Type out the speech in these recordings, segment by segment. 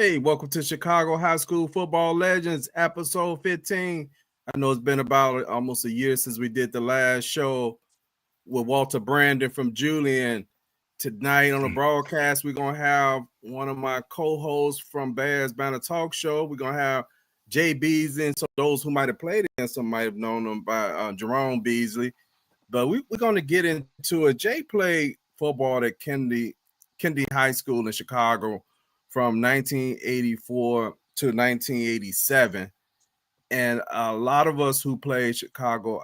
Hey, welcome to Chicago High School Football Legends, episode 15. I know it's been about almost a year since we did the last show with Walter Brandon from Julian. Tonight on the broadcast, we're going to have one of my co-hosts from Bears Banner Talk Show. We're going to have Jaye Beasley, and so those who might have played against him might have known him by Jerome Beasley. But we're going to get into it. Jay played football at Kennedy High School in Chicago from 1984 to 1987. And a lot of us who played Chicago,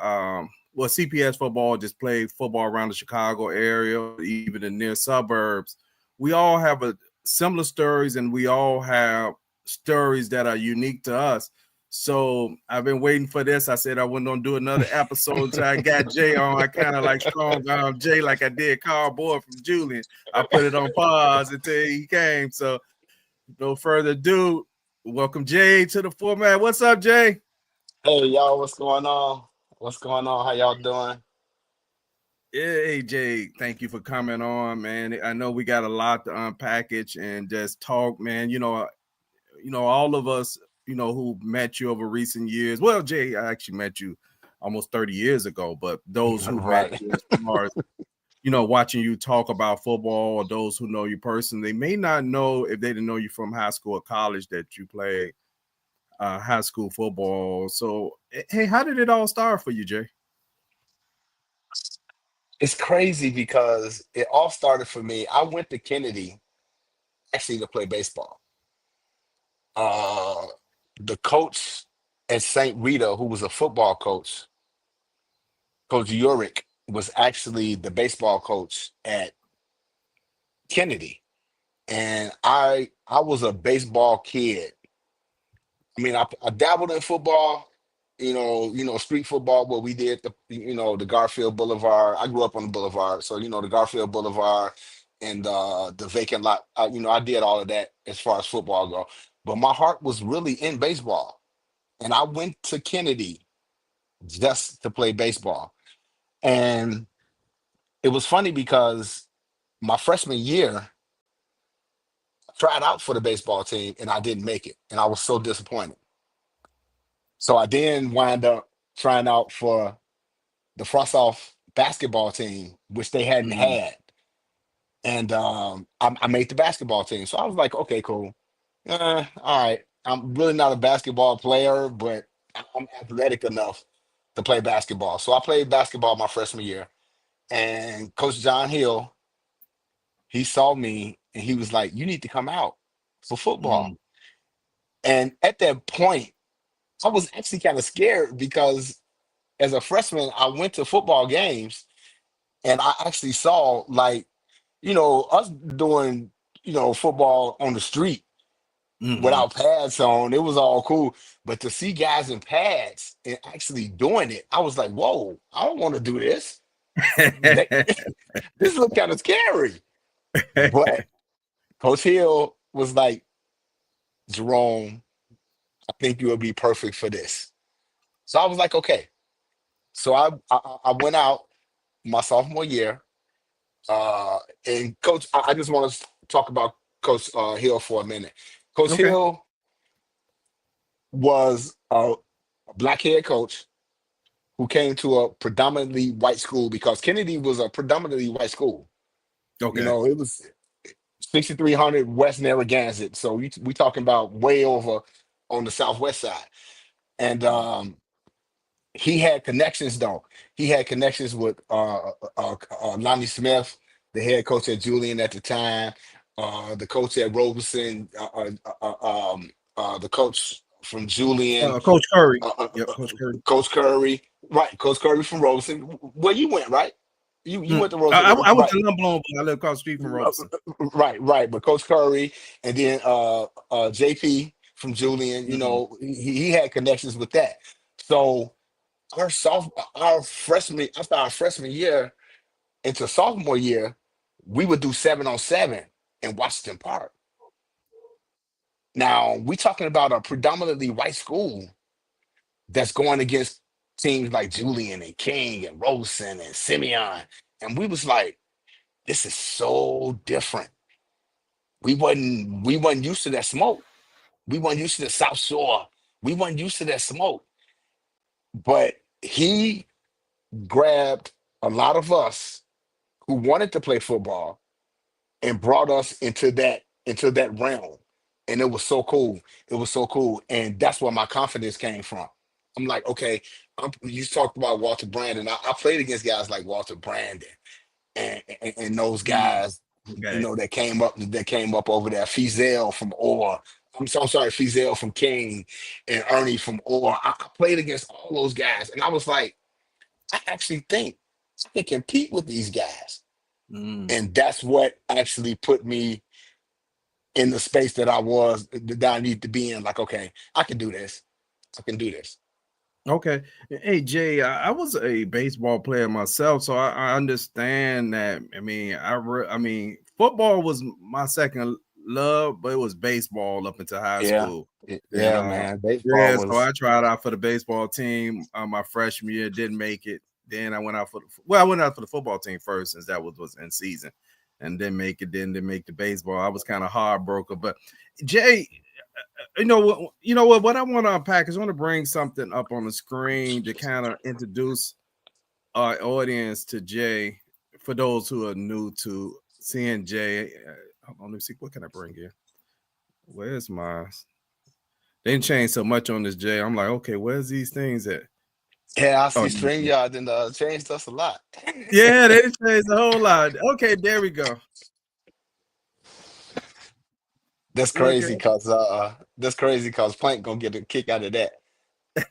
CPS football, just played football around the Chicago area, even in near suburbs. We all have similar stories, and we all have stories that are unique to us. So I've been waiting for this. I said I wasn't going to do another episode until I got Jay on. I kind of like strong arm Jay like I did Carl Boyd from Julian. I put it on pause until he came. So no further ado, welcome Jay to the format. What's up, Jay? Hey y'all, what's going on? What's going on? How y'all doing? Hey Jay, thank you for coming on, man. I know we got a lot to unpackage and just talk, man. You know, all of us, who met you over recent years. Well, Jay, I actually met you almost 30 years ago, but those who Right. met you as far as watching you talk about football, or those who know you personally, they may not know, if they didn't know you from high school or college, that you played high school football. So, hey, how did it all start for you, Jay? It's crazy because it all started for me. I went to Kennedy actually to play baseball. Uh, the coach at St. Rita, who was a football coach, Coach Urick, was actually the baseball coach at Kennedy. And I was a baseball kid. I mean, I dabbled in football, street football, what we did, the Garfield Boulevard. I grew up on the Boulevard, so the Garfield Boulevard and the vacant lot. I did all of that as far as football go. But my heart was really in baseball, and I went to Kennedy just to play baseball. And it was funny because my freshman year, I tried out for the baseball team, and I didn't make it, and I was so disappointed. So I then wind up trying out for the Frost Off basketball team, which they hadn't Mm. had. And I made the basketball team. So I was like, okay, cool. All right. I'm really not a basketball player, but I'm athletic enough to play basketball. So I played basketball my freshman year. And Coach John Hill, he saw me and he was like, you need to come out for football. Mm. And at that point, I was actually kind of scared because as a freshman, I went to football games and I actually saw us doing, football on the street Mm-hmm. without pads on. It was all cool. But to see guys in pads and actually doing it, I was like, whoa, I don't want to do this. They, this looked kind of scary. But Coach Hill was like, Jerome, I think you will be perfect for this. So I was like, okay. So I went out my sophomore year. Uh, and Coach, I just want to talk about Coach Hill for a minute. Coach Okay. Hill was a black head coach who came to a predominantly white school because Kennedy was a predominantly white school. Okay. It was 6300 West Narragansett. So we talking about way over on the southwest side. And he had connections though. He had connections with Lonnie Smith, the head coach at Julian at the time, the coach at Robeson, the coach from Julian, Coach Curry. uh, uh, Yep, uh, Coach Curry. Coach Curry, right? Coach Curry from Robeson. Where you went, right? You Mm. went to Robeson, I went right? to Lumblon, but I live across the street from Robeson. Right, right. But Coach Curry and then JP from Julian, Mm. he had connections with that. So our freshman after our freshman year into sophomore year, we would do 7-on-7 in Washington Park. Now we talking about a predominantly white school that's going against teams like Julian and King and Rosen and Simeon. And we was like, this is so different. We wasn't used to that smoke. We weren't used to the South Shore. We weren't used to that smoke. But he grabbed a lot of us who wanted to play football and brought us into that realm. And it was so cool. It was so cool. And that's where my confidence came from. I'm like, okay, you talked about Walter Brandon. I played against guys like Walter Brandon and those Mm, guys, okay. that came up over there. Fizel from Orr. I'm sorry, Fizel from King and Ernie from Orr. I played against all those guys, and I was like, I actually think I can compete with these guys, Mm. and that's what actually put me in the space that I need to be in. Like, okay, I can do this. I can do this. Okay. Hey, Jay, I was a baseball player myself, so I understand that. I mean, I mean, football was my second love, but it was baseball up until high Yeah, school. And yeah, man. Baseball yeah, so was I tried out for the baseball team my freshman year, didn't make it. Then I went out for I went out for the football team first, since that was in season, and didn't make it. Then didn't make the baseball. I was kind of heartbroken. But Jay, you know what I want to unpack is I want to bring something up on the screen to kind of introduce our audience to Jay, for those who are new to seeing Jay. Hold on, let me see, what can I bring here? Where's my, they didn't change so much on this, Jay. I'm like, okay, where's these things at? yeah. I Oh, see StreamYard and changed us a lot. yeah, they changed a whole lot. Okay, there we go. Look That's crazy cause Plank gonna get a kick out of that.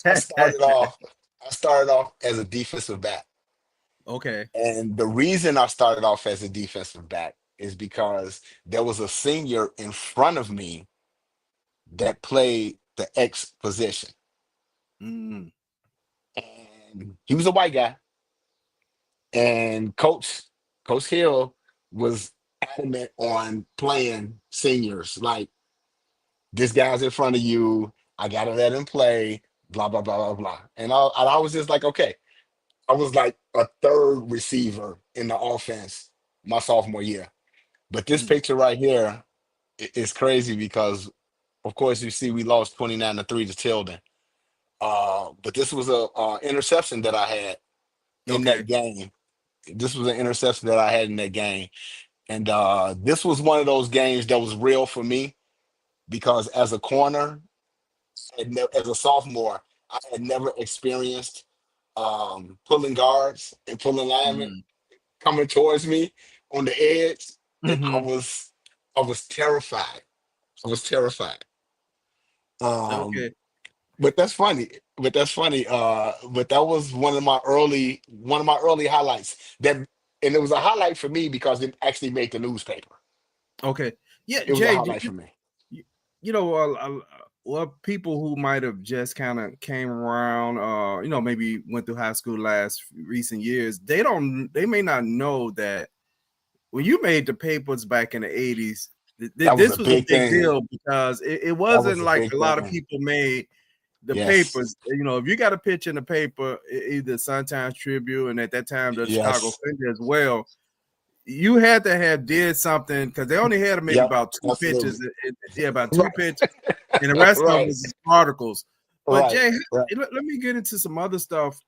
I at started off I started off as a defensive back. okay. And the reason I started off as a defensive back is because there was a senior in front of me that played the X position. Mm, And he was a white guy. And Coach Hill was adamant on playing seniors. Like, this guy's in front of you. I gotta let him play, blah, blah, blah, blah, blah. And I was just like, okay. I was like a third receiver in the offense my sophomore year. But this mm, picture right here is crazy because, of course, you see we lost 29-3 to Tilden. But this was a interception that I had in okay. that game. This was an interception that I had in that game. And this was one of those games that was real for me because as a corner, as a sophomore, I had never experienced pulling guards and pulling linemen Mm, coming towards me on the edge, and hmm. I was terrified. I was terrified. Um, Okay. but that's funny. But that's funny. But that was one of my early highlights. And it was a highlight for me because it actually made the newspaper. Okay. Yeah, It was a Jay, highlight for me. you, you know, well, people who might have just kind of came around, maybe went through high school last recent years, they may not know that when you made the papers back in the 80s, That was a this was a big big thing. deal because it That was wasn't a like big a lot of thing. people made the Yes. papers. If you got a picture in the paper, either Sun-Times Tribune, and at that time the Chicago Yes. Defender as well, you had to have did something because they only had maybe Yep. about two pictures. Absolutely. Yeah, about two Right. pictures, and the rest of them Right. was just articles. But Right. Jay, Right. let me get into some other stuff.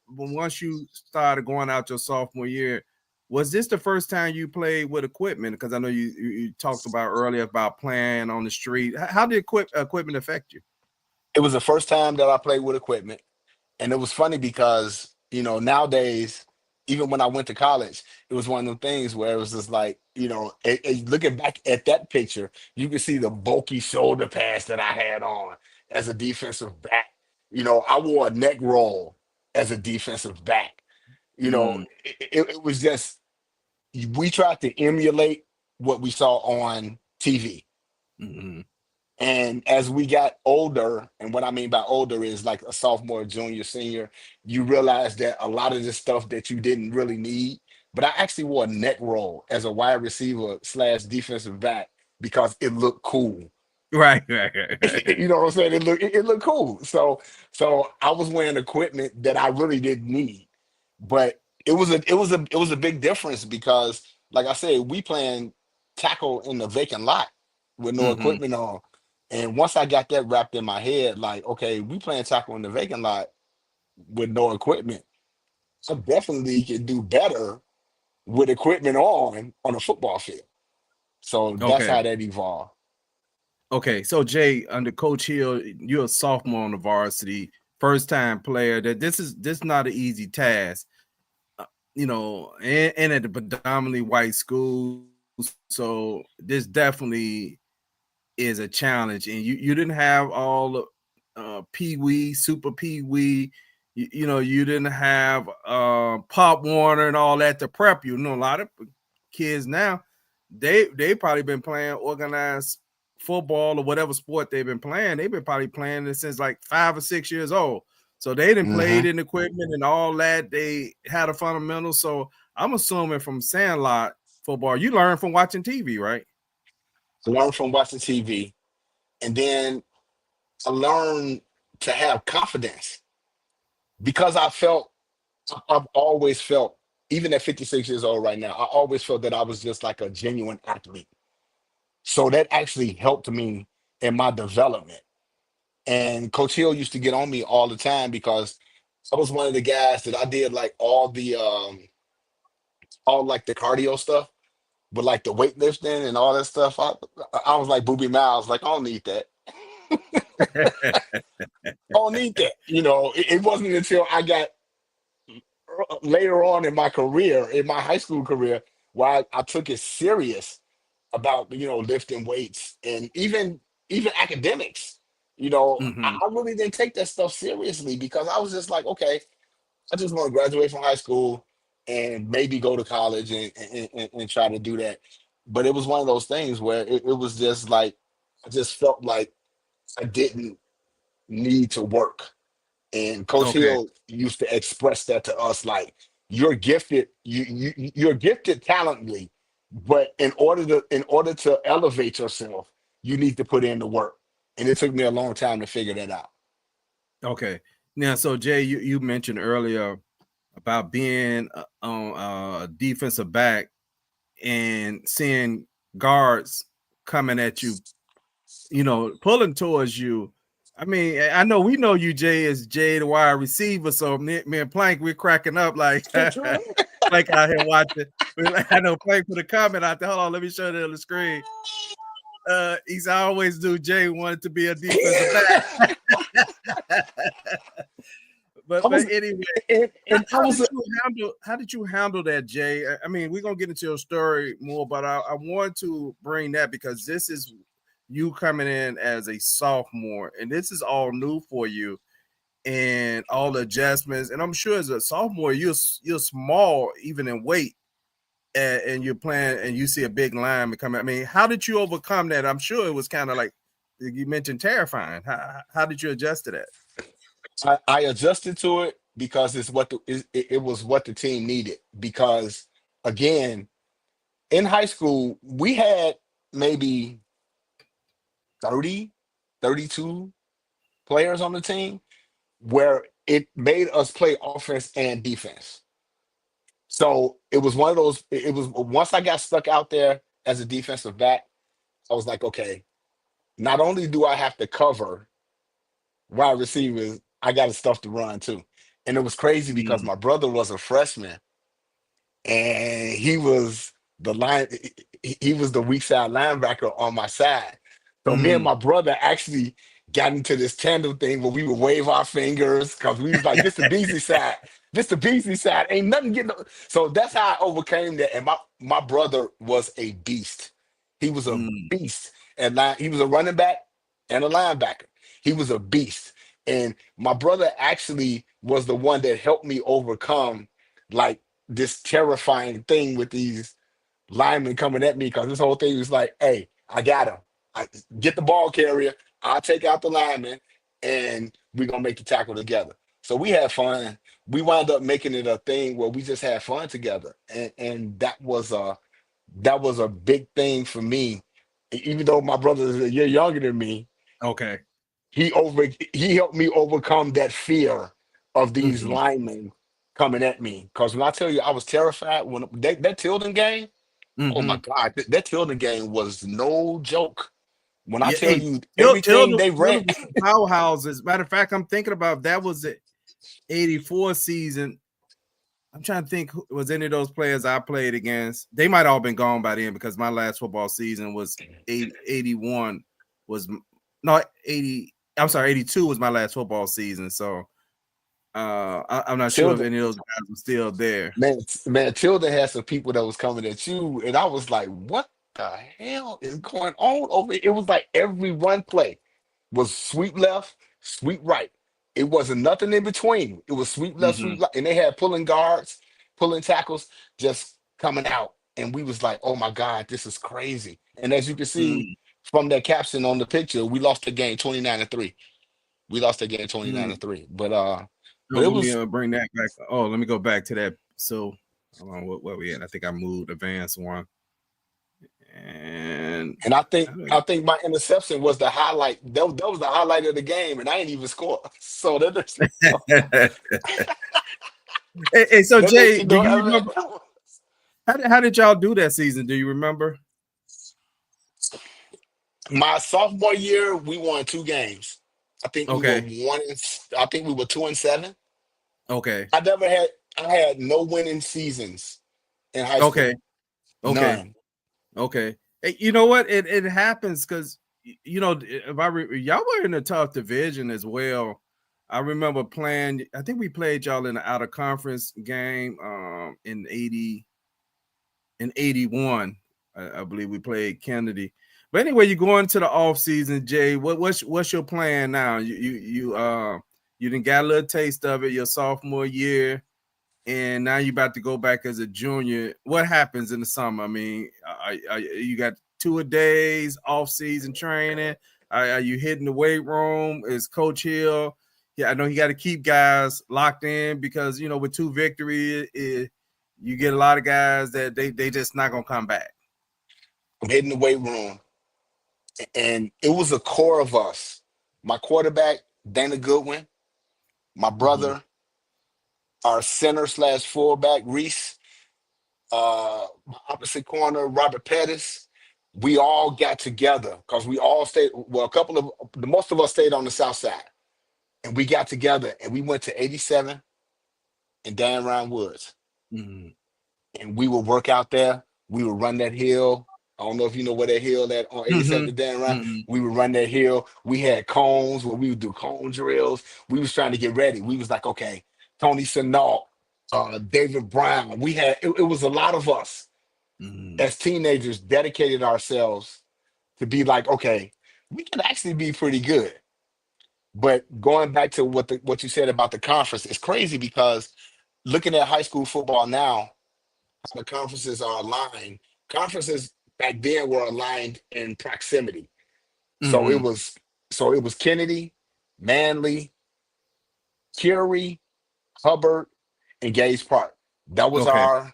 Once you started going out your sophomore year, was this the first time you played with equipment? Because I know you talked about earlier about playing on the street. How did equipment affect you? It was the first time that I played with equipment. And it was funny because, nowadays, even when I went to college, it was one of them things where it was just like, looking back at that picture, you can see the bulky shoulder pads that I had on as a defensive back. I wore a neck roll as a defensive back. Mm, It was just, we tried to emulate what we saw on TV. mm, And as we got older, and what I mean by older is like a sophomore, junior, senior, you realize that a lot of the stuff that you didn't really need. But I actually wore a neck roll as a wide receiver slash defensive back because it looked cool. right, right. You know what I'm saying? It looked cool. So I was wearing equipment that I really didn't need. But it was a big difference because, like I said, we playing tackle in the vacant lot with no Hmm. equipment on. And once I got that wrapped in my head, like, okay, we playing tackle in the vacant lot with no equipment. So definitely can do better with equipment on a football field. So that's Okay. how that evolved. Okay. So Jay, under Coach Hill, you're a sophomore on the varsity, first time player. That this not an easy task. And at a predominantly white school. So this definitely is a challenge. And you didn't have all the Pee Wee, Super Pee Wee. You didn't have Pop Warner and all that to prep you. A lot of kids now, they probably been playing organized football or whatever sport they've been playing. They've been probably playing it since like 5 or 6 years old. So they didn't played in equipment and all that. They had a fundamental. So I'm assuming from Sandlot football, you learn from watching TV, right? I learned from watching TV, and then I learned to have confidence because I've always felt, even at 56 years old right now, I always felt that I was just like a genuine athlete. So that actually helped me in my development. And Coach Hill used to get on me all the time because I was one of the guys that I did like all like the cardio stuff, but like the weightlifting and all that stuff. I was like Booby Miles, like I don't need that. I don't need that. It wasn't until I got later on in my career, in my high school career, where I took it serious about lifting weights and even academics. I really didn't take that stuff seriously because I was just like, okay, I just want to graduate from high school and maybe go to college and try to do that. But it was one of those things where it was just like I just felt like I didn't need to work. And Coach Okay. Hill used to express that to us like you're gifted, you're gifted talently, but in order to elevate yourself, you need to put in the work. And it took me a long time to figure that out. Okay. Now, so Jay, you mentioned earlier about being on a defensive back and seeing guards coming at you, pulling towards you. I mean, I know we know you, Jay, as Jay, the wide receiver. So me and Plank, we're cracking up like Plank out here watching. I know Plank put a comment out there. Hold on, let me show it on the screen. He's always do. Jay wanted to be a defensive back. I But was anyway, and I was how did you handle that, Jay? I mean, we're gonna get into your story more, but I want to bring that because this is you coming in as a sophomore, and this is all new for you and all the adjustments. And I'm sure as a sophomore, you're small even in weight, and you're playing, and you see a big lineman coming. I mean, how did you overcome that? I'm sure it was kind of like you mentioned terrifying. How did you adjust to that? I adjusted to it because it was what the team needed. Because again, in high school, we had maybe 30, 32 players on the team where it made us play offense and defense. So it was one of those, it was once I got stuck out there as a defensive back, I was like, okay, not only do I have to cover wide receivers, I got stuff to run too. And it was crazy because Mm, my brother was a freshman and he was the line he was the weak side linebacker on my side. So me and mm. my brother actually got into this tandem thing where we would wave our fingers because we was like, this the Beasley side. This the Beasley side. Ain't nothing getting so that's how I overcame that. And my brother was a beast. He was a Mm, beast. And he was a running back and a linebacker. He was a beast. And my brother actually was the one that helped me overcome like this terrifying thing with these linemen coming at me because this whole thing was like, hey, I got him. Get the ball carrier. I'll take out the lineman, and we're gonna make the tackle together. So we had fun. We wound up making it a thing where we just had fun together, and that was a big thing for me. Even though my brother is a year younger than me, okay. he helped me overcome that fear of these Mhm, linemen coming at me. Because when I tell you I was terrified when that Tilden game, oh my mhm. God, that Tilden game was no joke. When I Yeah, tell hey, you everything they ran, Tilda was some powerhouses. Matter of fact, I'm thinking about that was the '84 season. I'm trying to think, was any of those players I played against? They might all been gone by then because my last football season was 81 was not 80. I'm sorry, 82 was my last football season. So I'm not sure if Tilda, any of those guys were still there. man, Tilda had some people that was coming at you, and I was like, what the hell is going on over here? It was like every run play was sweep left, sweep right. It wasn't nothing in between. It was sweep left, Mm-hmm. sweep left, and they had pulling guards, pulling tackles, just coming out. And we was like, oh my God, this is crazy. And as you can see from that caption on the picture, we lost the game 29-3. We lost the game 29 Mm-hmm. to 3. No, But it let me was, bring that back. Oh, let me go back to that. So, hold on, what we at? I think I moved advance one, and and I think my interception was the highlight. That was the highlight of the game, and I ain't even score. So hey, so that lets Jay, you do know. you remember how did y'all do that season? Do you remember? My sophomore year, we won 2 games. I think we were Okay, one. I think we were 2-7. okay, I never had. I had no winning seasons in high okay, school. okay, None. okay. Hey, you know what? It happens because if y'all were in a tough division as well. I remember playing. I think we played y'all in the out of conference game in 81. I believe we played Kennedy. But anyway, you go into the off season, Jay. What's your plan now? You didn't got a little taste of it your sophomore year, and now you're about to go back as a junior. What happens in the summer? I mean, you got 2 days off season training. Are you hitting the weight room? Is Coach Hill? Yeah, I know he got to keep guys locked in because with 2 victories, you get a lot of guys that they just not gonna come back. I'm hitting the weight room, and it was a core of us. My quarterback, Dana Goodwin. My Mm-hmm. brother, our center slash fullback, Reese. My opposite corner, Robert Pettis. We all got together because we all stayed. Well, a couple of the most of us stayed on the south side, and we got together and we went to 87 and Dan Ryan Woods, Mm-hmm. and we would work out there. We would run that hill. I don't know if you know where that hill that on 87 to Dan Ryan. Mm-hmm. We would run that hill. We had cones where we would do cone drills. We was trying to get ready. We was like, okay, Tony Sinalt, David Brown. It was a lot of us Mm-hmm. as teenagers dedicated ourselves to be like, okay, we can actually be pretty good. But going back to what you said about the conference, it's crazy because looking at high school football now, how the conferences are aligned. Conferences back then were aligned in proximity. So it Mm-hmm. was so it was Kennedy, Manly, Curie, Hubbard, and Gage Park. That was Okay. our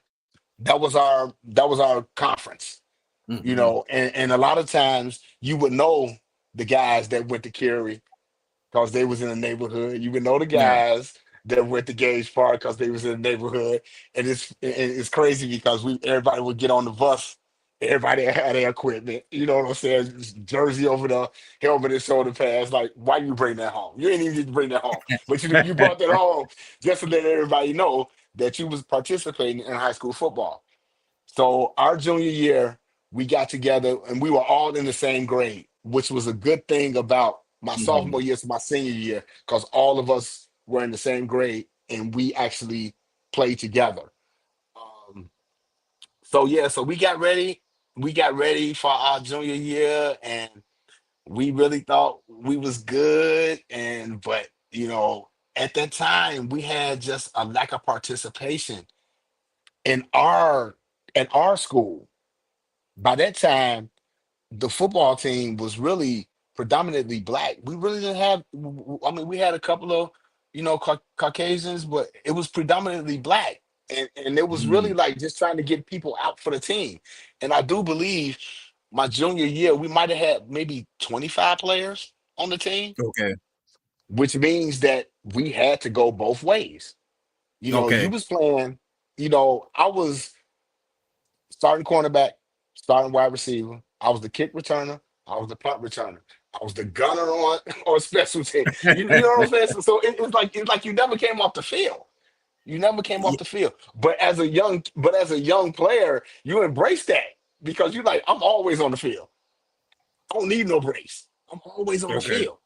that was our conference. Mm-hmm. And a lot of times you would know the guys that went to Cary because they was in the neighborhood. You would know the Yeah. guys that went to Gage Park because they was in the neighborhood. And it's crazy because we everybody would get on the bus. Everybody had their equipment. You know what I'm saying? Jersey over the helmet and shoulder pads. Like, why you bring that home? You ain't even need to bring that home. But you brought that home just to let everybody know that you was participating in high school football. So our junior year, we got together and we were all in the same grade, which was a good thing about my Mm-hmm. sophomore year to my senior year, because all of us were in the same grade and we actually played together. Um, so yeah, so we got ready. We got ready for our junior year, and we really thought we was good. And but at that time, we had just a lack of participation in our school. By that time, the football team was really predominantly black. We really didn't have. I mean, we had a couple of Caucasians, but it was predominantly black, and it was Mm-hmm. really like just trying to get people out for the team. And I do believe my junior year we might have had maybe 25 players on the team, Okay. which means that we had to go both ways. You Okay. was playing. I was starting cornerback, starting wide receiver. I was the kick returner. I was the punt returner. I was the gunner on special team. You know what I'm saying? So it's like you never came off the field. You never came off the field. But as a young player, you embrace that because you're like, I'm always on the field. I don't need no brace. I'm always on the Okay. field.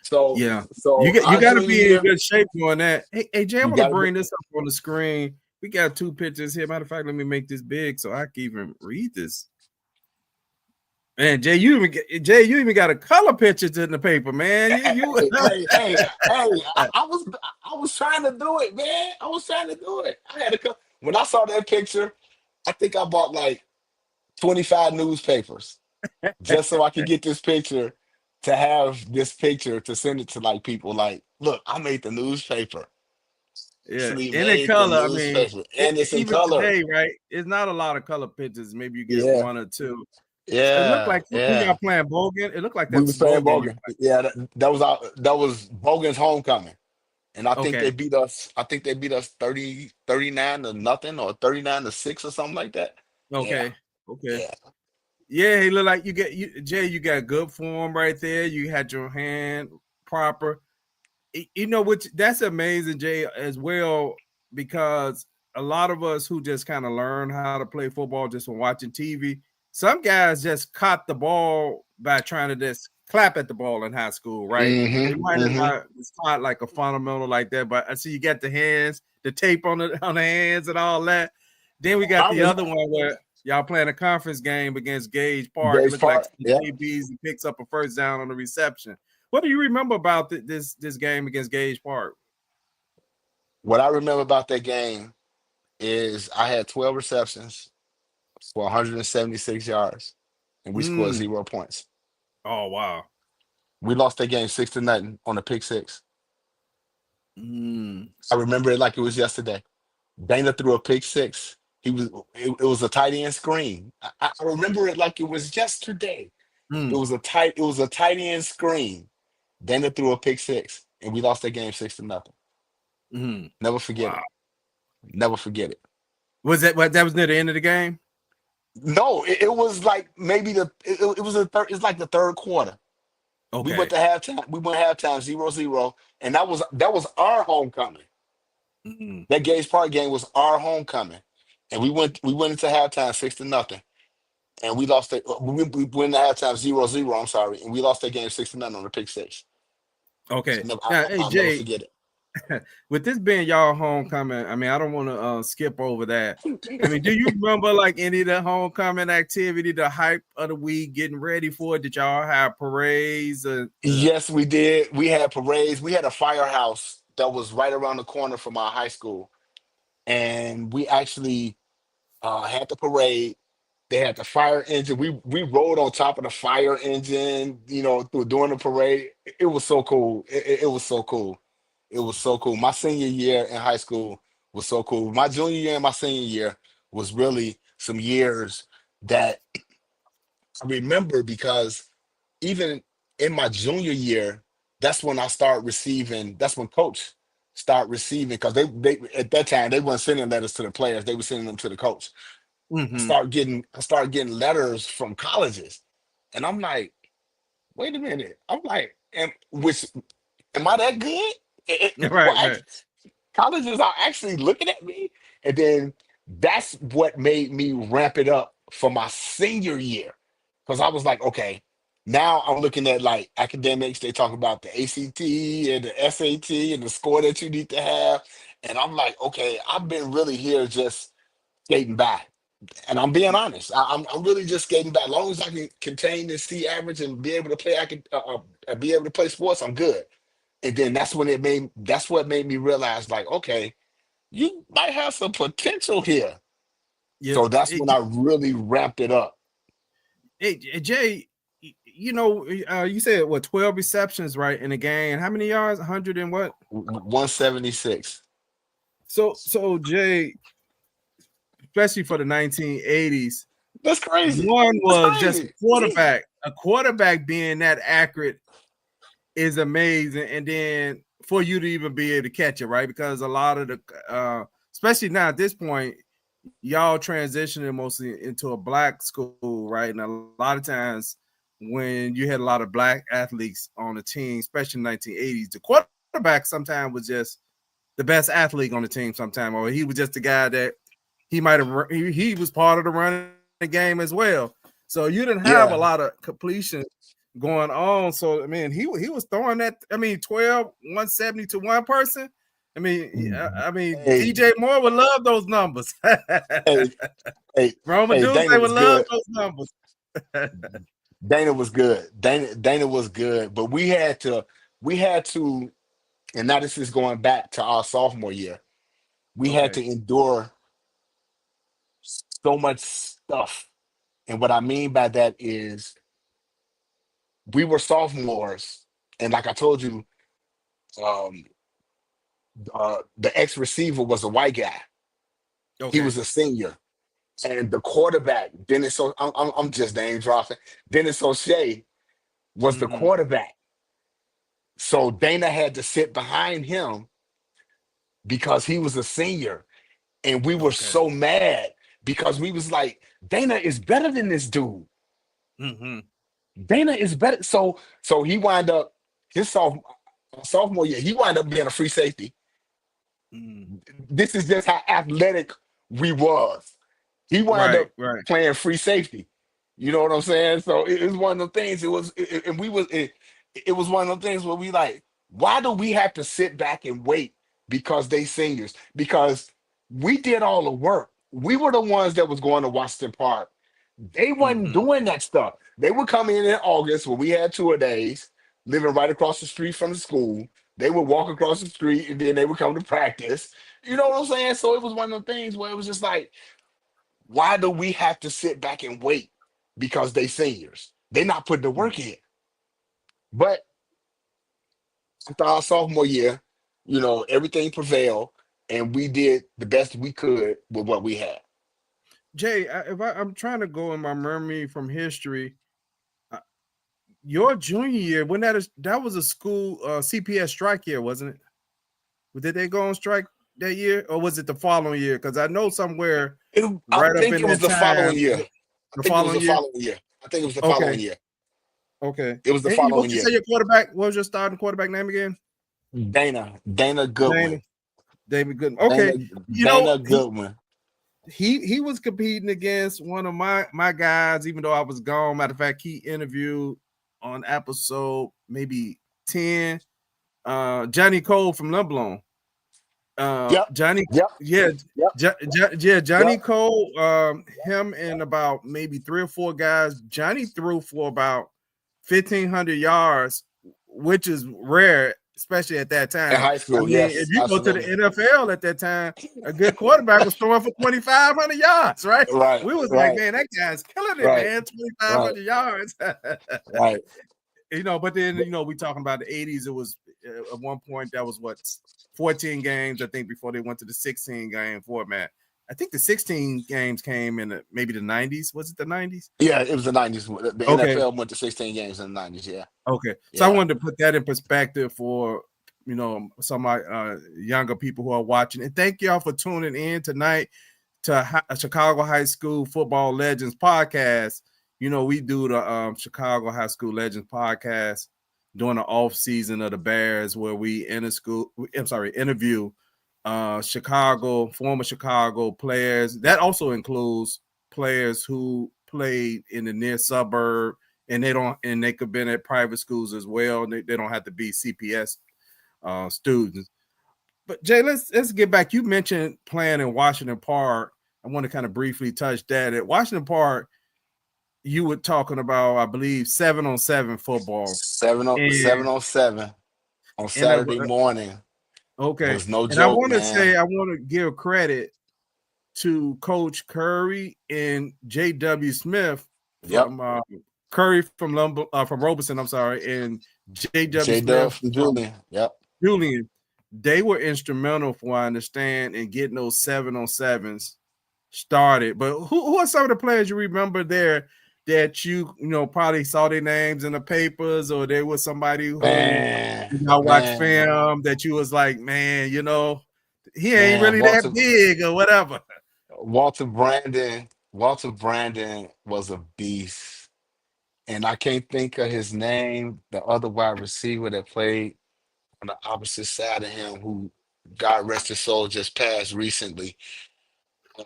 So Yeah. You so get you our got to junior be in year, good shape doing that. Hey, Jay, I you want to gotta be. bring this up on the screen. We got two pictures here. Matter of fact, let me make this big so I can even read this. Man, Jay, you even got a color pictures in the paper, man. You I was trying to do it, man. I was trying to do it. When I saw that picture, I think I bought like 25 newspapers just so I could get this picture to have this picture to send it to like people like, look, I made the newspaper. yeah, Actually and in made the color. I mean, newspaper. And it's in even color. today, right? It's not a lot of color pictures. Maybe you get Yeah. one or two. So it looked Yeah. like who Yeah. y'all playing Bogan. It looked like We that's was playing Bogan. Bogan. Yeah, that was Bogan's homecoming. And I think they Okay, beat us. I think they beat us 39 to nothing or 39 to 6 or something like that. Yeah. okay, okay. Yeah. Yeah, he looked like Jay. You got good form right there. You had your hand proper. You know, which that's amazing, Jay, as well, because a lot of us who just kind of learn how to play football just from watching TV, some guys just caught the ball by trying to just clap at the ball in high school, right? They Mm-hmm. might have Mm-hmm. not taught like a fundamental like that, but I see you got the hands, the tape on the hands and all that. Then we got I the was other one where y'all playing a conference game against Gage Park. It Gage looked like Park. Yeah. Jaye Beasley picks up a first down on the reception. What do you remember about this game against Gage Park? What I remember about that game is I had 12 receptions for 176 yards, and we scored Mm. 0 points. Oh wow. We lost that game 6 to nothing on a pick six. Mm. I remember it like it was yesterday. Dana threw a pick six. It was a tight end screen. I remember it like it was yesterday. It Mm. was a tight end screen. Dana threw a pick six, and we lost that game 6 to nothing. Mm. Never forget Wow. it. Never forget it. Was that what that was near the end of the game? No, it was like maybe it was the third. It's like the third quarter. We went Okay. to halftime. We went halftime 0-0, and that was our homecoming. Mm. That Gage Park game was our homecoming, and we went into halftime 6 to nothing, and we lost it. We went into halftime 0-0. I'm sorry, and we lost that game 6 to nothing on the pick six. Okay. Never, Now, hey I'll never Jay, forget with this being y'all homecoming, I mean, I don't want to skip over that. I mean, do it. you remember like any of the homecoming activity, the hype of the week, getting ready for it? Did y'all have parades? Yes, we did. We had parades. We had a firehouse that was right around the corner from our high school, and we actually had the parade. They had the fire engine. We rode on top of the fire engine, through during the parade. It was so cool. It was so cool. It was so cool. My senior year in high school was so cool. My junior year and my senior year was really some years that I remember because even in my junior year, that's when I start receiving. That's when coach start receiving because they at that time they weren't sending letters to the players. They were sending them to the coach. Mm-hmm. I started getting letters from colleges, and I'm like, wait a minute. I'm like, am I that good? Right, right. Colleges are actually looking at me, and then that's what made me ramp it up for my senior year because I was like, okay, now I'm looking at like academics. They talk about the ACT and the SAT and the score that you need to have, and I'm like, okay, I've been really here just skating by. And I'm being honest. I'm really just skating back. As long as I can contain this C average and be able to play, I can be able to play sports. I'm good. And then that's what made me realize, like, okay, you might have some potential here. Yeah. So that's when I really ramped it up. Hey, Jay, you said what 12 receptions, right, in a game. How many yards? 100 and what? 176. So Jay, especially for the 1980s, That's crazy. one That's was just a crazy. quarterback. A quarterback being that accurate is amazing, and then for you to even be able to catch it, right? Because a lot of especially now at this point, y'all transitioning mostly into a black school, right? And a lot of times when you had a lot of black athletes on the team, especially in the 1980s. The quarterback sometimes was just the best athlete on the team sometime, or he was just the guy that he was part of the running game as well. So you didn't have a lot of Yeah. completion going on. So I mean, he was throwing that. I mean, 12, 170 to one person. I mean, Hey, DJ Moore would love those numbers. hey, hey, Roma hey, Dulce Dana would was love good. those numbers. Dana was good. Dana was good. But we had to, and now this is going back to our sophomore year. We had Okay. to endure so much stuff. And what I mean by that is we were sophomores, and like I told you, um, the ex receiver was a white guy. He Okay. was a senior, and the quarterback Dennis. I'm just name dropping. Dennis O'Shea was the Mm-hmm. quarterback. So Dana had to sit behind him because he was a senior, and we were Okay. so mad because we was like, Dana is better than this dude. Mm-hmm. Dana is better. So he wind up his sophomore year. He wind up being a free safety. Mm. This is just how athletic we was. He wound Right. up Right. playing free safety. You know what I'm saying? So it was one of the things. And it was one of the things where we like, why do we have to sit back and wait because they seniors? Because we did all the work. We were the ones that was going to Washington Park. They wasn't Mm-hmm. doing that stuff. They would come in August when we had 2 days, living right across the street from the school. They would walk across the street and then they would come to practice. You know what I'm saying? So it was one of the things where it was just like, why do we have to sit back and wait because they seniors? They not putting the work in. But after our sophomore year, everything prevailed and we did the best we could with what we had. Jay, I'm trying to go in my memory from history. Uh, your junior year, when that was a school CPS strike year, wasn't it? Did they go on strike that year, or was it the following year? Because I know somewhere I right up think in it was that the following time, year. I the think it was following the year. following year. I think it was the Okay, following year. okay. It was the And what following you year. say your quarterback? What was your starting quarterback name again? Dana Dana Goodwin. David Goodman. Dana Okay, you know Dana Goodwin. he was competing against one of my guys, even though I was gone. Matter of fact, he interviewed on episode maybe 10, Johnny Cole from Leblon. Yep. Johnny, Yep. yeah, Yep. yeah, Johnny Yep. Cole, him and about maybe 3 or 4 guys. Johnny threw for about 1,500 yards, which is rare, especially at that In time. high I school, mean, if yes, you go to the absolutely. NFL at that time, a good quarterback was throwing for 2,500 yards, right? Right, We was like, right, man, that guy's killing it, right, man, right, 2,500 yards. right. But then we talking about the 80s. It was at one point that was what 14 games, I think, before they went to the 16 game format. I think the 16 games came in maybe the 90s. Was it the 90s? Yeah, it was the '90s. The Okay. NFL went to 16 games in the '90s. Yeah, Okay. So I yeah. wanted to put that in perspective for some of my younger people who are watching. And thank y'all for tuning in tonight to Chicago High School Football Legends podcast. We do the Chicago High School Legends podcast during the off season of the Bears, where we interview former Chicago players. That also includes players who played in the near suburb, and they could have been at private schools as well. They don't have to be CPS students. But Jay, let's get back. You mentioned playing in Washington Park. I want to kind of briefly touch that. At Washington Park, you were talking about, I believe, 7-on-7 football. Seven And on seven on and I, Saturday morning okay. was no And I joke, want to man. say I want to give credit to Coach Curry and J.W. Smith Yep. from Curry from Robeson, I'm sorry, and J.W. J Smith Dub from from Julian. Yep. Julian. They were instrumental, for I understand, in getting those 7-on-7s started. But who are some of the players you remember there that probably saw their names in the papers, or they was somebody who watched Man, film that you was like, man, he ain't man. really that big or whatever. Walter Brandon was a beast. and I can't think of his name, the other wide receiver that played on the opposite side of him, who God rest his soul just passed recently. Um,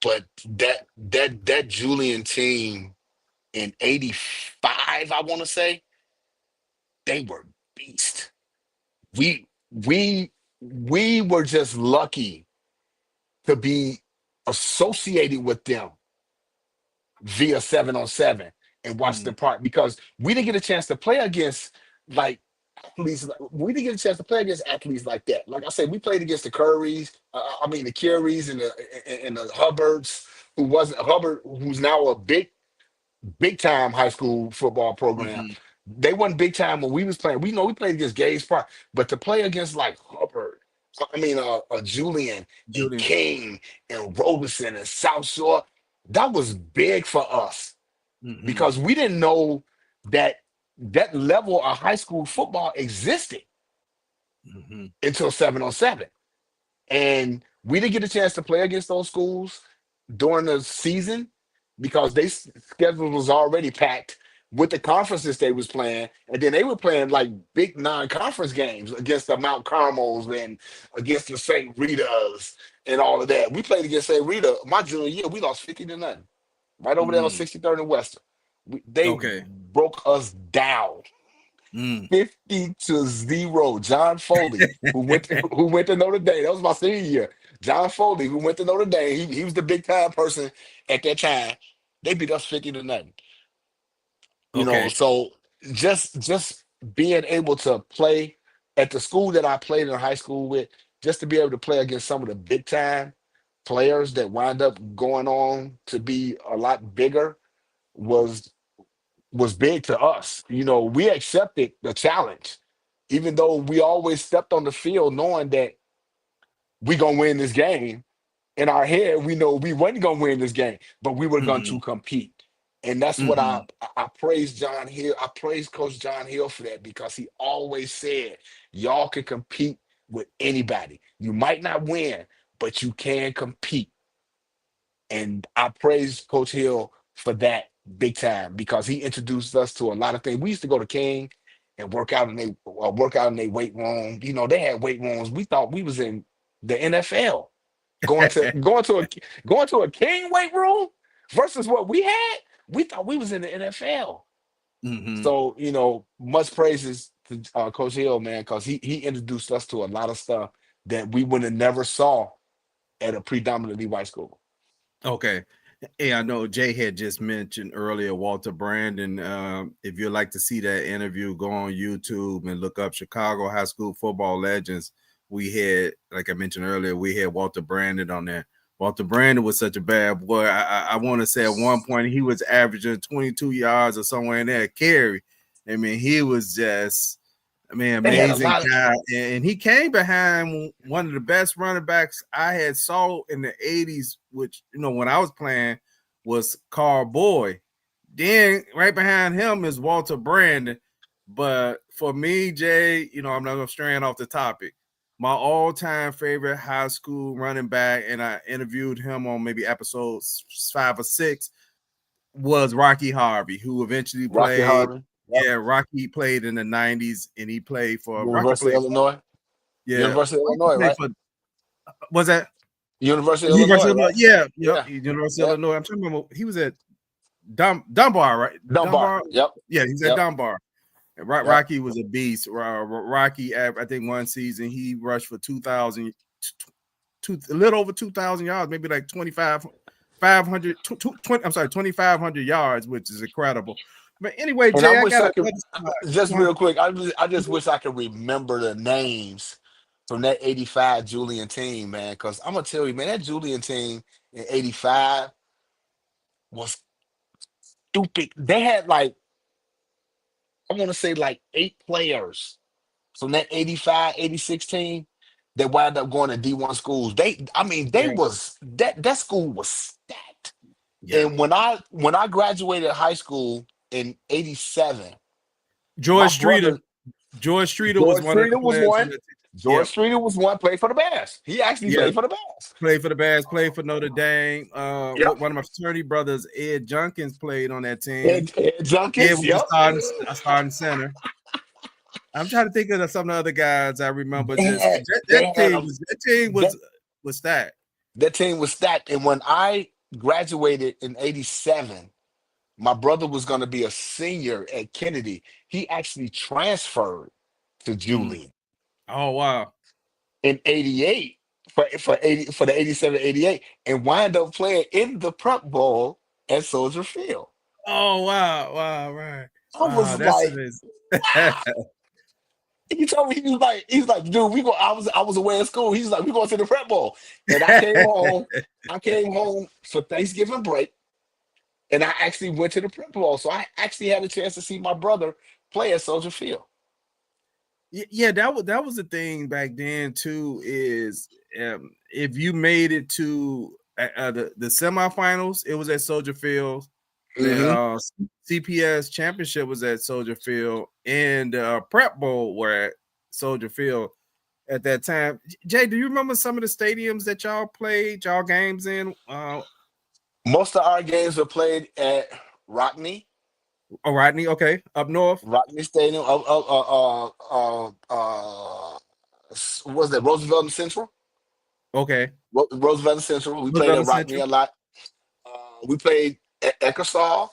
but that Julian team in '85, I want to say, they were beast. We we we were just lucky to be associated with them via 7-on-7 and watch the Mm, part, because we didn't get a chance to play against like athletes. We didn't get a chance to play against athletes like that. Like I said, we played against the Currys, I mean the Curies and the Hubbards, who wasn't Hubbard, who's now a big time high school football program. mhm. They wasn't big time when we was playing. We know we played against Gays Park, but to play against like Hubbard, Julian and Julian. King and Robeson and South Shore, that was big for us Mhm, because we didn't know that that level of high school football existed mhm, until 7-on-7. And we didn't get a chance to play against those schools during the season because they schedule was already packed with the conferences they was playing, and then they were playing like big non-conference games against the Mount Carmels and against the St. Rita's and all of that. We played against St. Rita my junior year. We lost 50-0, right over there on mm. 63rd and Western. They Okay. broke us down Mm. 50-0. John Foley, who went to Notre Dame. That was my senior year. John Foley, who went to Notre Dame. He was the big time person at that time. They beat us 50-0. Okay. So just being able to play at the school that I played in high school with, just to be able to play against some of the big time players that wind up going on to be a lot bigger was was big to us. We accepted the challenge, even though we always stepped on the field knowing that we gonna win this game. In our head, we know we weren't gonna win this game, but we were going Mhm, to compete. And that's what I mhm, I praise John Hill. I praise Coach John Hill for that because he always said, y'all can compete with anybody. You might not win, but you can compete. And I praise Coach Hill for that big time because he introduced us to a lot of things. We used to go to King and work out in their weight room. They had weight rooms. We thought we was in the NFL. Going to going to a going to a King weight room versus what we had. We thought we was in the NFL. mhm. So much praises to Coach Hill, man, because he introduced us to a lot of stuff that we would have never saw at a predominantly white school. Okay. Hey, I know Jay had just mentioned earlier Walter Brandon. If you'd like to see that interview, go on YouTube and look up Chicago High School Football Legends. We had, like I mentioned earlier, we had Walter Brandon on there. Walter Brandon was such a bad boy. I want to say at one point he was averaging 22 yards or somewhere in there carry. I mean, he was just, I mean, They had a amazing lot of guy. And he came behind one of the best running backs I had saw in the 80s, which, when I was playing was Carl Boyd. Then right behind him is Walter Brandon. But for me, Jay, I'm not going to straying off the topic. My all-time favorite high school running back, and I interviewed him on maybe episodes 5 or 6, was Rocky Harvey, who eventually Rocky played. Harvey. Yep. Yeah, Rocky played in the 90s, and he played for Rocky University played of Illinois. yeah, University of Rocky Illinois, played right? for was that University of Illinois, University of Illinois? right? Yeah, yep, Yeah. University of Yep. Illinois. I'm trying to remember. He was at Dunbar, right? Dunbar. Dunbar. Yep. Yeah, he's at Yep. Dunbar. Yep. Rocky was a beast. Rocky, I think one season he rushed for 2,000, a little over 2,000 yards, maybe like 25, 500, 20, I'm sorry, 2,500 yards, which is incredible. But anyway, And I Jay, I wish got I could another just spot. real quick. I just wish I could remember the names from that '85 Julian team, man. Because I'm gonna tell you, man, that Julian team in '85 was stupid. They had like I want to say like 8 players from that '85, '86 team that wound up going to D1 schools. They Yeah, was that school was stacked. yeah. And when I graduated high school in '87, my George Streeter. brother George Streeter was George one of the Streeter was players on one. that team. George Yep. Streeter was one, played for the Bears. He actually Yeah. played for the Bears. Played for the Bears, played for Notre Dame. Yep. One of my fraternity brothers, Ed Junkins, played on that team. Ed Ed Junkins, was yep. a starting center. I'm trying to think of some of the other guys I remember. They Just had, they had a, that team that, was stacked. that team was stacked. And when I graduated in 87, my brother was going to be a senior at Kennedy. He actually transferred to Mm. Julian Oh wow. in 88 for the 87-88 and wind up playing in the Prep Bowl at Soldier Field. Oh wow, right. I Wow, was that's like, amazing. wow. He told me he was like, dude, we go. I was away at school. He's like, we going to the Prep Bowl, and I came home. I came home for Thanksgiving break, and I actually went to the Prep Bowl. So I actually had a chance to see my brother play at Soldier Field. Yeah, that was the thing back then too. Is if you made it to the semifinals, it was at Soldier Field. The Mm-hmm. CPS championship was at Soldier Field, and Prep Bowl were at Soldier Field at that time. Jay, do you remember some of the stadiums that y'all played, y'all games in? Most of our games were played at Rockney, Oh, Rodney, okay, up north. Rockney Stadium. Was that Roosevelt and Central? Okay, Roosevelt and Central. We played Roosevelt at Rockney Central. a lot. We played at Eckersall.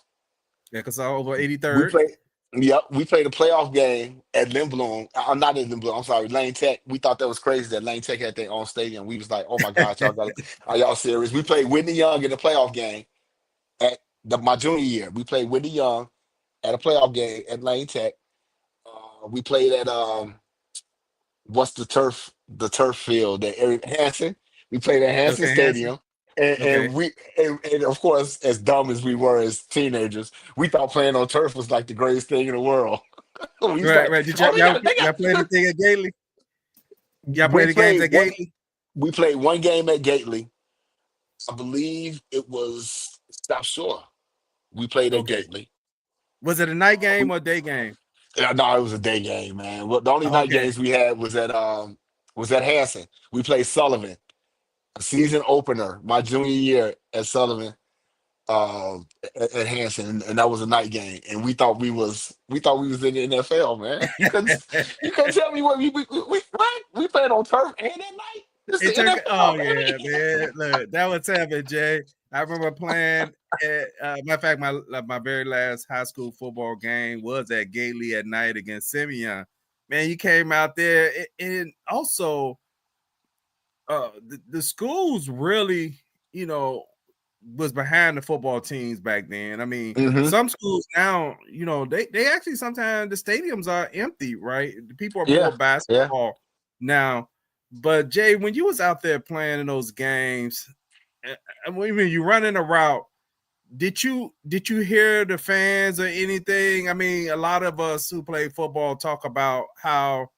Yeah, cause all over We 83rd. played. Yep, we played a playoff game at Lindblom. I'm not at Lindblom. I'm sorry, Lane Tech. We thought that was crazy that Lane Tech had their own stadium. We was like, oh my gosh, are y'all serious? We played Whitney Young in the playoff game at my junior year. We played Whitney Young at a playoff game at Lane Tech. We played at what's the turf field that Eric Hansen. We played at Hansen Okay, Hanson. Stadium. And, Okay. and we and of course, as dumb as we were as teenagers, we thought playing on turf was like the greatest thing in the world. We was Right, like, right. Did oh, they y'all got. play the thing at Gately? Y'all play We the games played at one. Gately? We played one game at Gately. I believe it was South Shore. We played at Okay. Gately. Was it a night We, game or day game? no, it was a day game, man. Well, the only night Okay. games we had was at Hanson. We played Sullivan, a season opener, my junior year at Sullivan, uh, at Hanson, and that was a night game. And we thought we was in the NFL, man. You couldn't tell me what we played on turf and at night. It's the It took. Oh NFL, yeah, baby. man. Look, that was heaven, Jay. I remember playing. Matter of fact, my very last high school football game was at Gately at night against Simeon. Man, you came out there, and also the schools really, you know, was behind the football teams back then. I mean, Hmm. some schools now, they actually sometimes the stadiums are empty, right? The people are more Yeah, yeah. basketball now. But Jay, when you was out there playing in those games, and when you running a route, did you hear the fans or anything? I mean, a lot of us who play football talk about how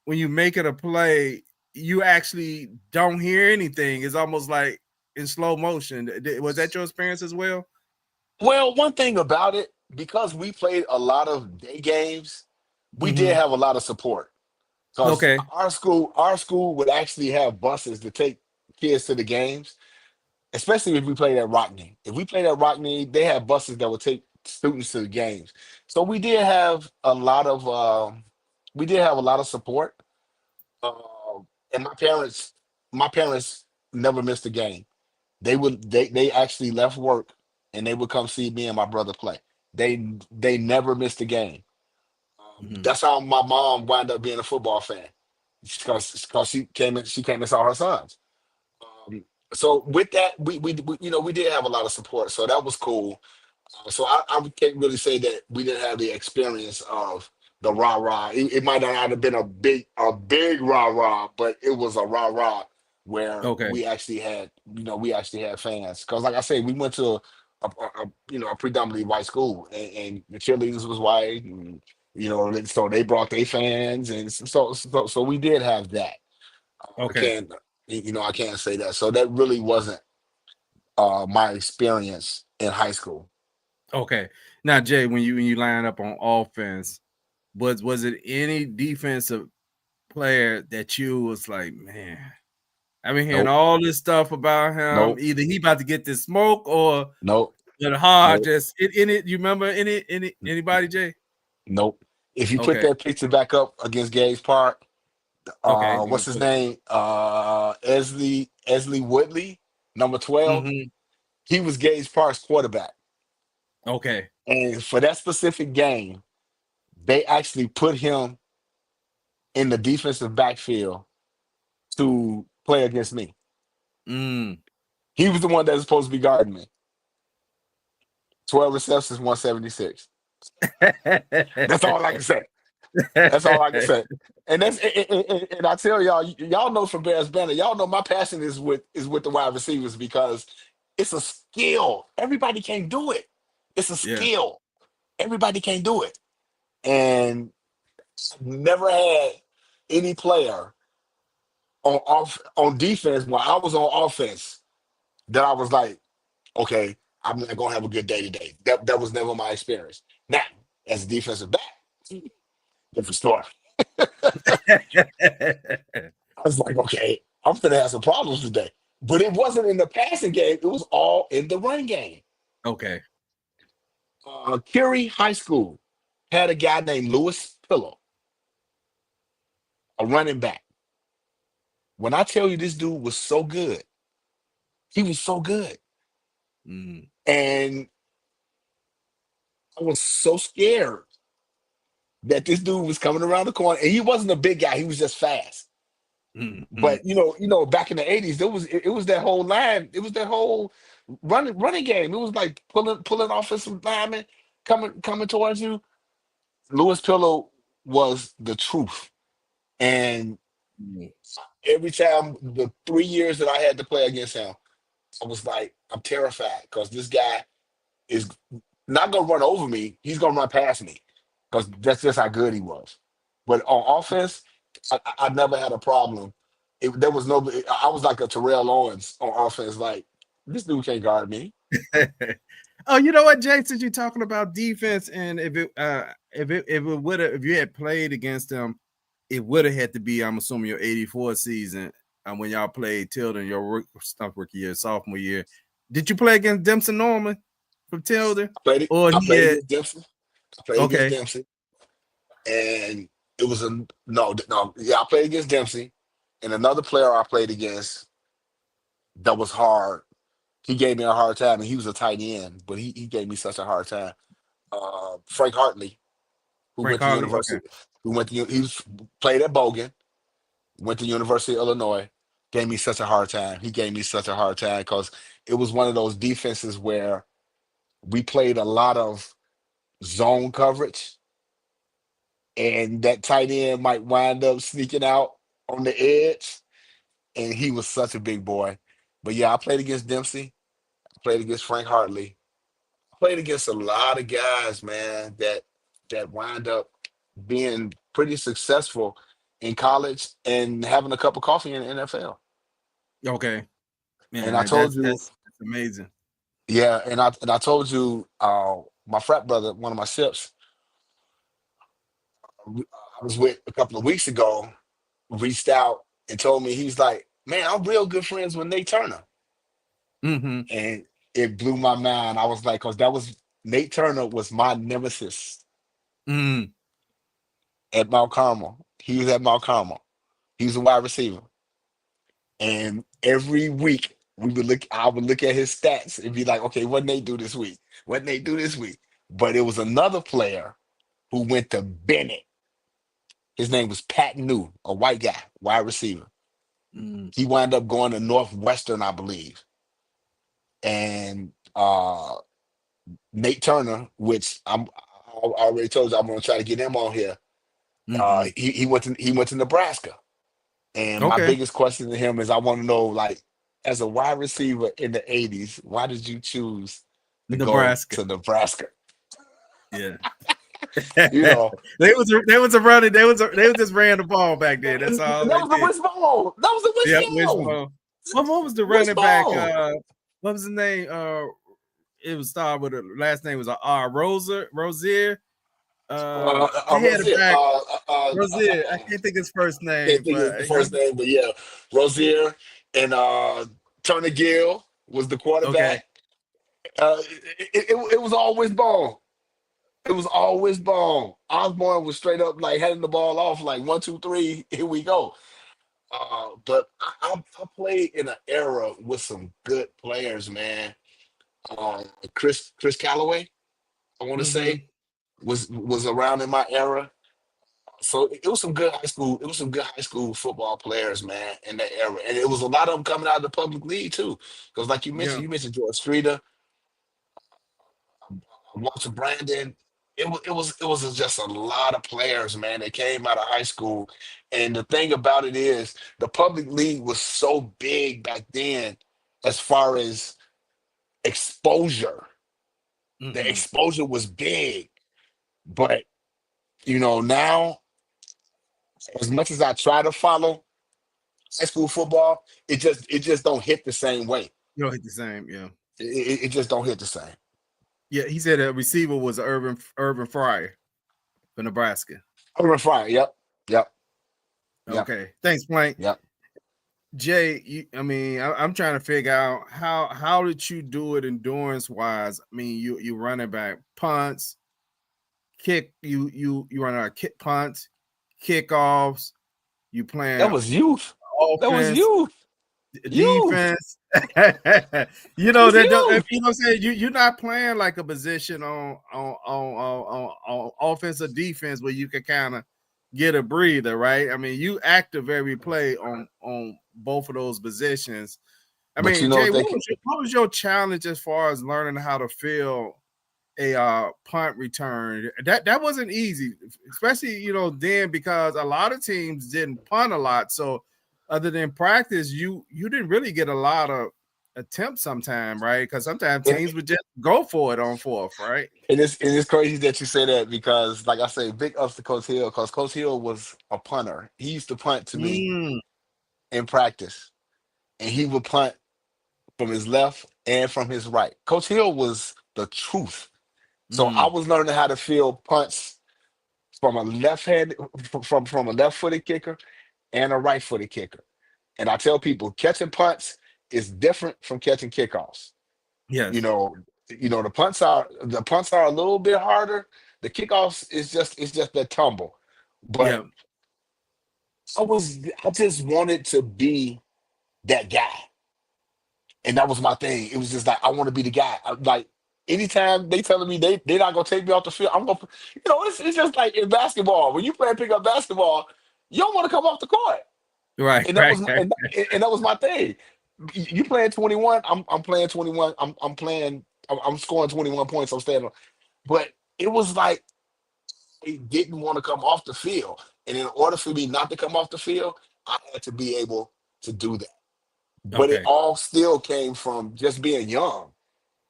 when you make it a play, you actually don't hear anything. It's almost like in slow motion. Was that your experience as well? Well, one thing about it, because we played a lot of day games, we did Mm-hmm. have a lot of support. Because Okay. our school would actually have buses to take kids to the games, especially if we played at Rockney. If we played at Rockney, they had buses that would take students to the games. So we did have a lot of support. And my parents never missed a game. They actually left work and they would come see me and my brother play. They never missed a game. Mm-hmm. That's how my mom wound up being a football fan because she came and saw her sons. Um, so with that, we did have a lot of support, so that was cool. So I can't really say that we didn't have the experience of the rah rah. It might not have been a big rah rah, but it was a rah rah where Okay. we actually had fans. Because like I say, we went to a predominantly white school, and the cheerleaders was white, and so they brought their fans, and so we did have that. I Okay. can't I can't say that. So that really wasn't my experience in high school. Okay. Now, Jay, when you line up on offense, was it any defensive player that you was like, man, I've been hearing Nope. all this stuff about him. Nope. Either he about to get this smoke or Nope. the hard Nope. just in it. You remember anybody, Jay? Nope. If you put Okay. that picture back up against Gage Park, Okay. You what's gonna his put name? Esley Woodley, number 12. He was Gage Park's quarterback. Okay. And for that specific game, they actually put him in the defensive backfield to play against me. Mm. He was the one that was supposed to be guarding me. 12 receptions, 176. That's all I can say. That's all I can say. And and I tell y'all know from Bears Banner, y'all know my passion is with the wide receivers because it's a skill. Everybody can't do it. It's a Yeah. skill. Everybody can't do it. And I've never had any player on defense when I was on offense that I was like, okay, I'm not gonna have a good day today. That was never my experience. Now, as a defensive back, different story. I was like, okay, I'm gonna have some problems today. But it wasn't in the passing game, it was all in the run game. Okay. Curie High School had a guy named Lewis Pillow, a running back. When I tell you this dude was so good, he was so good. Mm. And I was so scared that this dude was coming around the corner. And he wasn't a big guy, he was just fast. Mm. But back in the 80s, it was that whole line, it was that whole running game. It was like pulling offensive linemen coming towards you. Lewis Pillow was the truth. And Mm. every time, the 3 years that I had to play against him, I was like, I'm terrified because this guy is not gonna run over me. He's gonna run past me because that's just how good he was. But on offense, I never had a problem. There was no. I was like a Terrell Owens on offense. Like this dude can't guard me. Oh, you know what, Jay? Since you're talking about defense, and if you had played against them, it would have had to be, I'm assuming, your '84 season, when y'all played Tilden, your rookie year, sophomore year. Did you play against Dempsey Norman from Tilden? I played it. Or I he played had against Dempsey. I played against okay, Dempsey, and it was a no. Yeah, I played against Dempsey, and another player I played against that was hard. He gave me a hard time, and he was a tight end, but he gave me such a hard time. Frank Hartley, who Frank went to Harley. Okay, university, played at Bogan, went to University of Illinois, gave me such a hard time. He gave me such a hard time because it was one of those defenses where we played a lot of zone coverage, and that tight end might wind up sneaking out on the edge. And he was such a big boy. But yeah, I played against Dempsey, I played against Frank Hartley, I played against a lot of guys, man, that wind up being pretty successful in college and having a cup of coffee in the NFL. okay, And I man, told you, that's amazing. yeah, and I told you, my frat brother, one of my ships, I was with a couple of weeks ago, reached out and told me he's like, man, I'm real good friends with Nate Turner, Mm-hmm. and it blew my mind. I was like, because that was Nate Turner was my nemesis Mm-hmm. at Mount Carmel. He was at Mount Carmel. He was a wide receiver, and every week I would look at his stats and be like, okay, what Nate do this week? What Nate do this week? But it was another player who went to Bennett. His name was Pat New, a white guy, wide receiver. Mm-hmm. He wound up going to Northwestern, I believe. And Nate Turner, which I already told you I'm gonna try to get him on here. Mm-hmm. He went to Nebraska. And my Okay, biggest question to him is I want to know, like, as a wide receiver in the 80s, why did you choose to go Nebraska. to Nebraska? Yeah. You know, they was a running. They was just ran the ball back then. That's that all they was the did. wishbone. That was the Yep, wishbone. wishbone. What was the running back? Wishbone. What was his name? It was started with a last name was Rozier. They had a Rozier. back. Rozier. I can't think his first Can't name, think of but the first name, but yeah, Rozier and Turner Gill was the okay. quarterback. It was always ball. It was always ball. Osborne was straight up like heading the ball off like 1, 2, 3, here we go. But I played in an era with some good players, man. Chris Calloway, I want to Mm-hmm. say, was around in my era. So it was some good high school. It was some good high school football players, man, in that era, and it was a lot of them coming out of the public league too. Because, like Yeah. you mentioned George Streeter, Walter Brandon. It was just a lot of players, man. That came out of high school, and the thing about it is, the public league was so big back then, as far as exposure. The Mm-hmm. exposure was big, but now, as much as I try to follow high school football, it just don't hit the same way. You don't hit the same. Yeah. It just don't hit the same. Yeah. He said a receiver was Urban Fryer for Nebraska. Urban Fire. Yep. Yep. Yep. Okay. Thanks, Plank. Yep. Jay, I'm trying to figure out how did you do it endurance wise? I mean, you running back punts, kick, you run out kick punts, kickoffs, you That playing was youth. That was offense, youth. Youth. defense. That was If youth. you know what I'm saying, you're not playing like a position on offense or defense where you can kind of get a breather, right? I mean, you active every play on both of those positions. I But you mean, know Jay, what they what was your challenge as far as learning how to feel a punt return? That wasn't easy, especially then, because a lot of teams didn't punt a lot. So other than practice, you didn't really get a lot of attempts sometime, right? Because sometimes and, teams would just go for it on fourth, right? and it's crazy that you say that because, like I say, big ups to Coach Hill because Coach Hill was a punter. He used to punt to me Mm, in practice, and he would punt from his left and from his right. Coach Hill was the truth. So I mm, was learning how to feel punts from a left hand from a left footed kicker and a right footed kicker. And I tell people catching punts is different from catching kickoffs. You yes. know, the punts are a little bit harder. The kickoffs is just it's just that tumble. But Yeah. I just wanted to be that guy. And that was my thing. It was just like I want to be the guy. Like anytime they telling me they're not gonna take me off the field, I'm gonna it's just like in basketball. When you play pickup basketball, you don't want to come off the court. Right. And that Right. was and that was my thing. You playing 21, I'm playing 21, I'm scoring 21 points, I'm staying on. But it was like they didn't want to come off the field. And in order for me not to come off the field, I had to be able to do that. But it Okay. all still came from just being young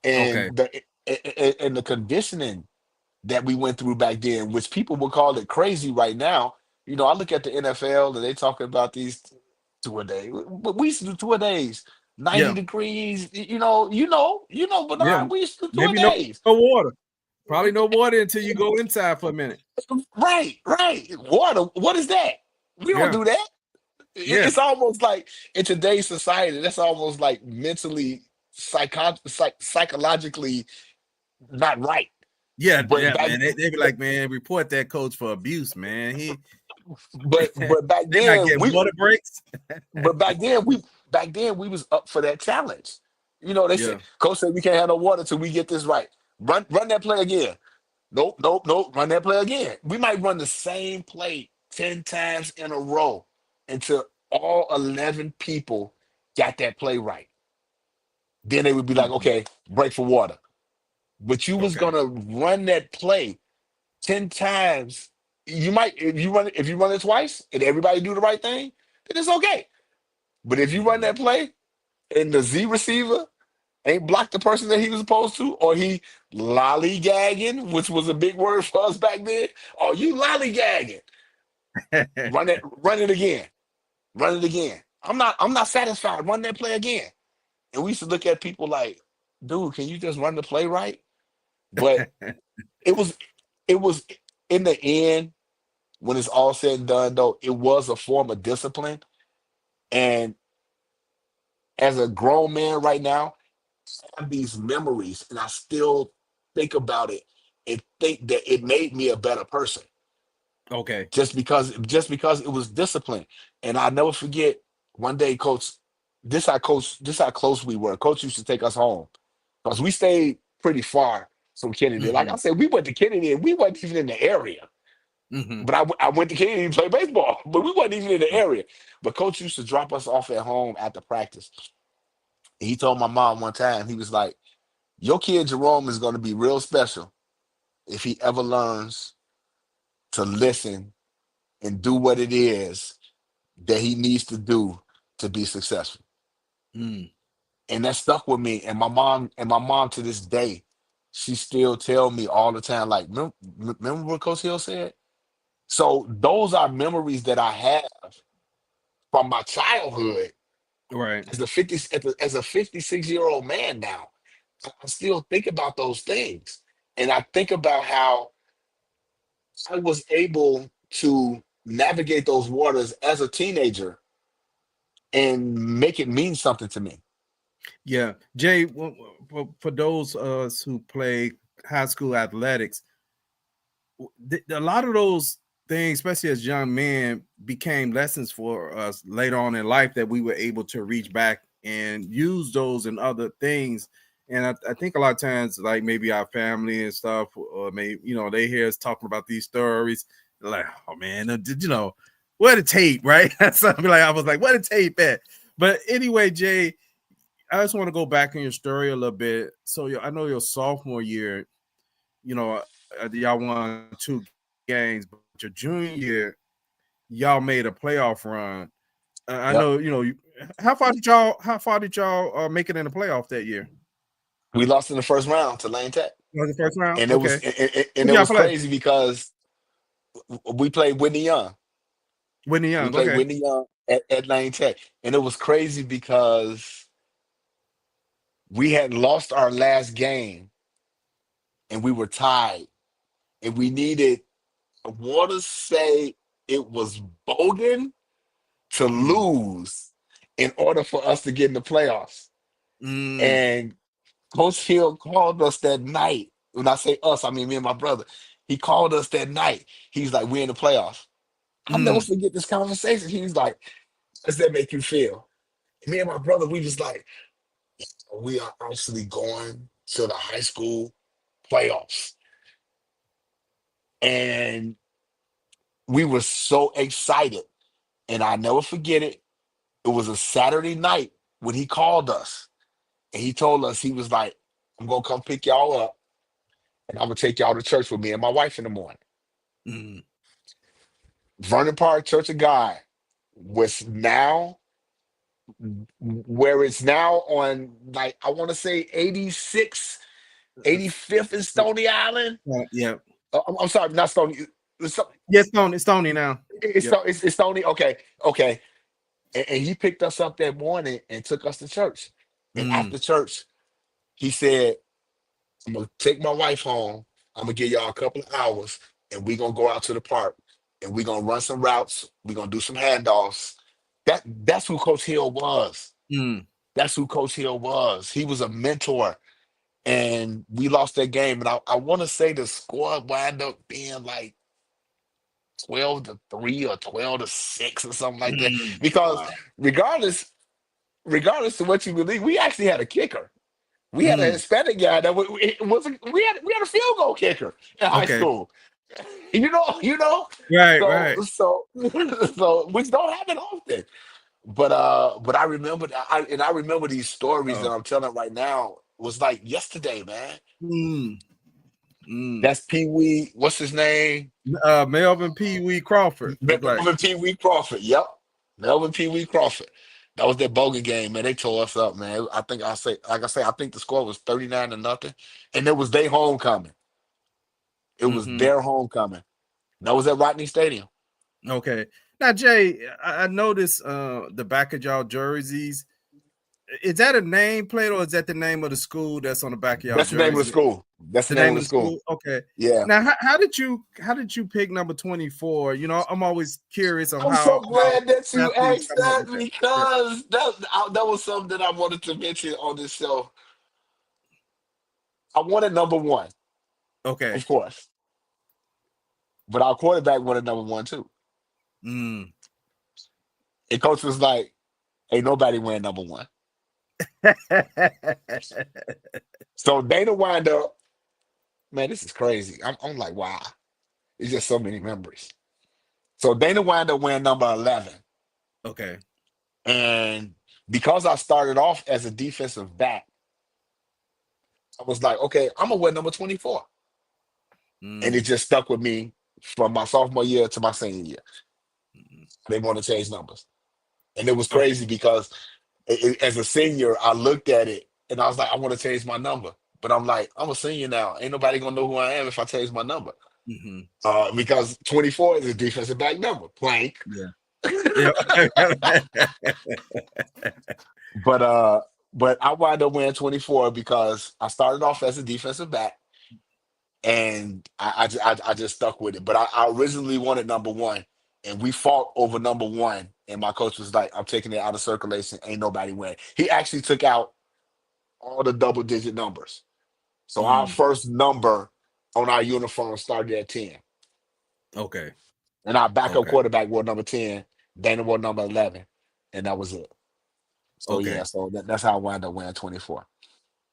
Okay. and the conditioning that we went through back then, which people would call it crazy right now. I look at the NFL and they talking about these two a day. But we used to do two a days, 90 Yeah. degrees. Yeah. Bernard, we used to do two a Maybe no days. no water. Probably no water until you go inside for a minute. Right, right. Water, what is that? We don't Yeah. do that. Yeah. It's almost like in today's society, that's almost like mentally, psychologically not right. Yeah, But yeah, back, man. They be like, man, report that coach for abuse, man. He but back they're not then getting we water breaks. But back then we was up for that challenge. They said Yeah. coach said we can't have no water till we get this right. Run that play again. Nope, nope, nope. Run that play again. We might run the same play 10 times in a row until all 11 people got that play right. Then they would be like, Mhm. okay, break for water. But you was Okay. gonna run that play 10 times. You might if you run it twice and everybody do the right thing, then it's okay. But if you run Mhm. that play and the Z receiver ain't blocked the person that he was supposed to, or he lollygagging, which was a big word for us back then. Oh, you lollygagging. Run it again. Run it again. I'm not satisfied. Run that play again. And we used to look at people like, dude, can you just run the play right? But it was it was in the end, when it's all said and done, though, it was a form of discipline. And as a grown man right now, I have these memories, and I still think about it and think that it made me a better person Okay. just because it was discipline. And I'll never forget one day, coach, this how close we were. Coach used to take us home because we stayed pretty far from Kennedy. Like I Hmm. said, we went to Kennedy and we wasn't even in the area. Hmm. But I went to Kennedy to play baseball, but we wasn't even in the area. But coach used to drop us off at home after practice. And he told my mom one time, he was like, your kid Jerome is going to be real special if he ever learns to listen and do what it is that he needs to do to be successful. Mm. And that stuck with me. And my mom to this day, she still tell me all the time, like, remember what Coach Hill said? So those are memories that I have from my childhood Right. as a 56-year-old man now. I still think about those things. And I think about how I was able to navigate those waters as a teenager and make it mean something to me. Yeah. Jay, for those of us who play high school athletics, a lot of those things, especially as young men, became lessons for us later on in life that we were able to reach back and use those and other things. And I think a lot of times, like maybe our family and stuff, or maybe they hear us talking about these stories, they're like, "Oh man, did where the tape?" Right? Something like I was like, "Where the tape at?" But anyway, Jay, I just want to go back in your story a little bit. So I know your sophomore year, y'all won 2 games, but your junior year, y'all made a playoff run. I know, Yep. how far did y'all make it in the playoff that year? We lost in the first round to Lane Tech. Was the first round? And it was Okay. and Who it y'all was play? crazy because we played Whitney Young. Whitney We Young. played Okay. Whitney Young at Lane Tech. And it was crazy because we had lost our last game and we were tied. And we needed, I want to say it was Bogan to Mm, lose in order for us to get in the playoffs. mm, And Coach Hill called us that night. When I say us, I mean me and my brother. He called us that night. He's like, we're in the playoffs. I'll never mm, forget this conversation. He was like, how does that make you feel? And me and my brother, we was like, we are actually going to the high school playoffs. And we were so excited. And I never forget it. It was a Saturday night when he called us. And he told us, he was like, I'm gonna come pick y'all up and I'm gonna take y'all to church with me and my wife in the morning. mm. Vernon Park Church of God was now where it's now on, like, I want to say 86, 85th and Stony Island. Yeah. I'm sorry, not Stony. It's, Yes, It's Tony now. Yep. it's Stony. Okay, okay. And he picked us up that morning and took us to church. And Mm, after church, he said, I'm gonna take my wife home. I'm gonna give y'all a couple of hours, and we're gonna go out to the park and we're gonna run some routes. We're gonna do some handoffs. That's who Coach Hill was. mm, That's who Coach Hill was. He was a mentor. And we lost that game. And I want to say the score wound up being like 12-3 or 12-6 or something like that. mm. Because Wow. regardless of what you believe, we actually had a kicker. We had a Mm. Hispanic guy that we had a field goal kicker in high Okay. school. You know. Right. So Right. so so which don't happen often. But I remember that I remember these stories that Oh. I'm telling right now was like yesterday, man. Mm, mm. That's Pee Wee. What's his name? Melvin Pee Wee Crawford look like. Melvin Pee Wee Crawford. Yep, Melvin Pee Wee Crawford. That was that Bogan game, man. They tore us up, man. I think the score was 39-0, and it was their homecoming. It was Hmm. their homecoming. That was at Rodney Stadium. Okay. Now, Jay, I noticed the back of y'all jerseys. is that a name plate or is that the name of the school that's on the back of y'all That's the name of the jersey? school. That's the The name name of of the the school. school. Okay. Yeah. Now, how did you pick number 24? I'm always curious of I'm so how glad that you athletes asked come up that with that. Yeah. because that was something that I wanted to mention on this show. I wanted number one, Okay. of course, but our quarterback wanted number one too. Mm. And coach was like, "Ain't nobody wearing number one." So Dana wind up, man, this is crazy. I'm like, wow, it's just so many memories. So Dana wind up wearing number 11, Okay. and because I started off as a defensive back, I was like, okay, I'm gonna wear number 24, and it Mm. just stuck with me from my sophomore year to my senior year. Mm. They want to change numbers, and it was Okay. crazy because as a senior, I looked at it and I was like, I want to change my number, but I'm like, I'm a senior now. Ain't nobody gonna know who I am if I change my number. Hmm. Because 24 is a defensive back number, blank. Yeah. Yeah. But uh, but I wound up wearing 24 because I started off as a defensive back, and I just stuck with it. But I originally wanted number one, and we fought over number one. And my coach was like, "I'm taking it out of circulation. Ain't nobody winning." He actually took out all the double digit numbers. So our Mm. first number on our uniform started at 10, Okay. and our backup Okay. quarterback wore number 10. Dana wore number 11, and that was it. So yeah, Okay. so that's how I wound up wearing 24.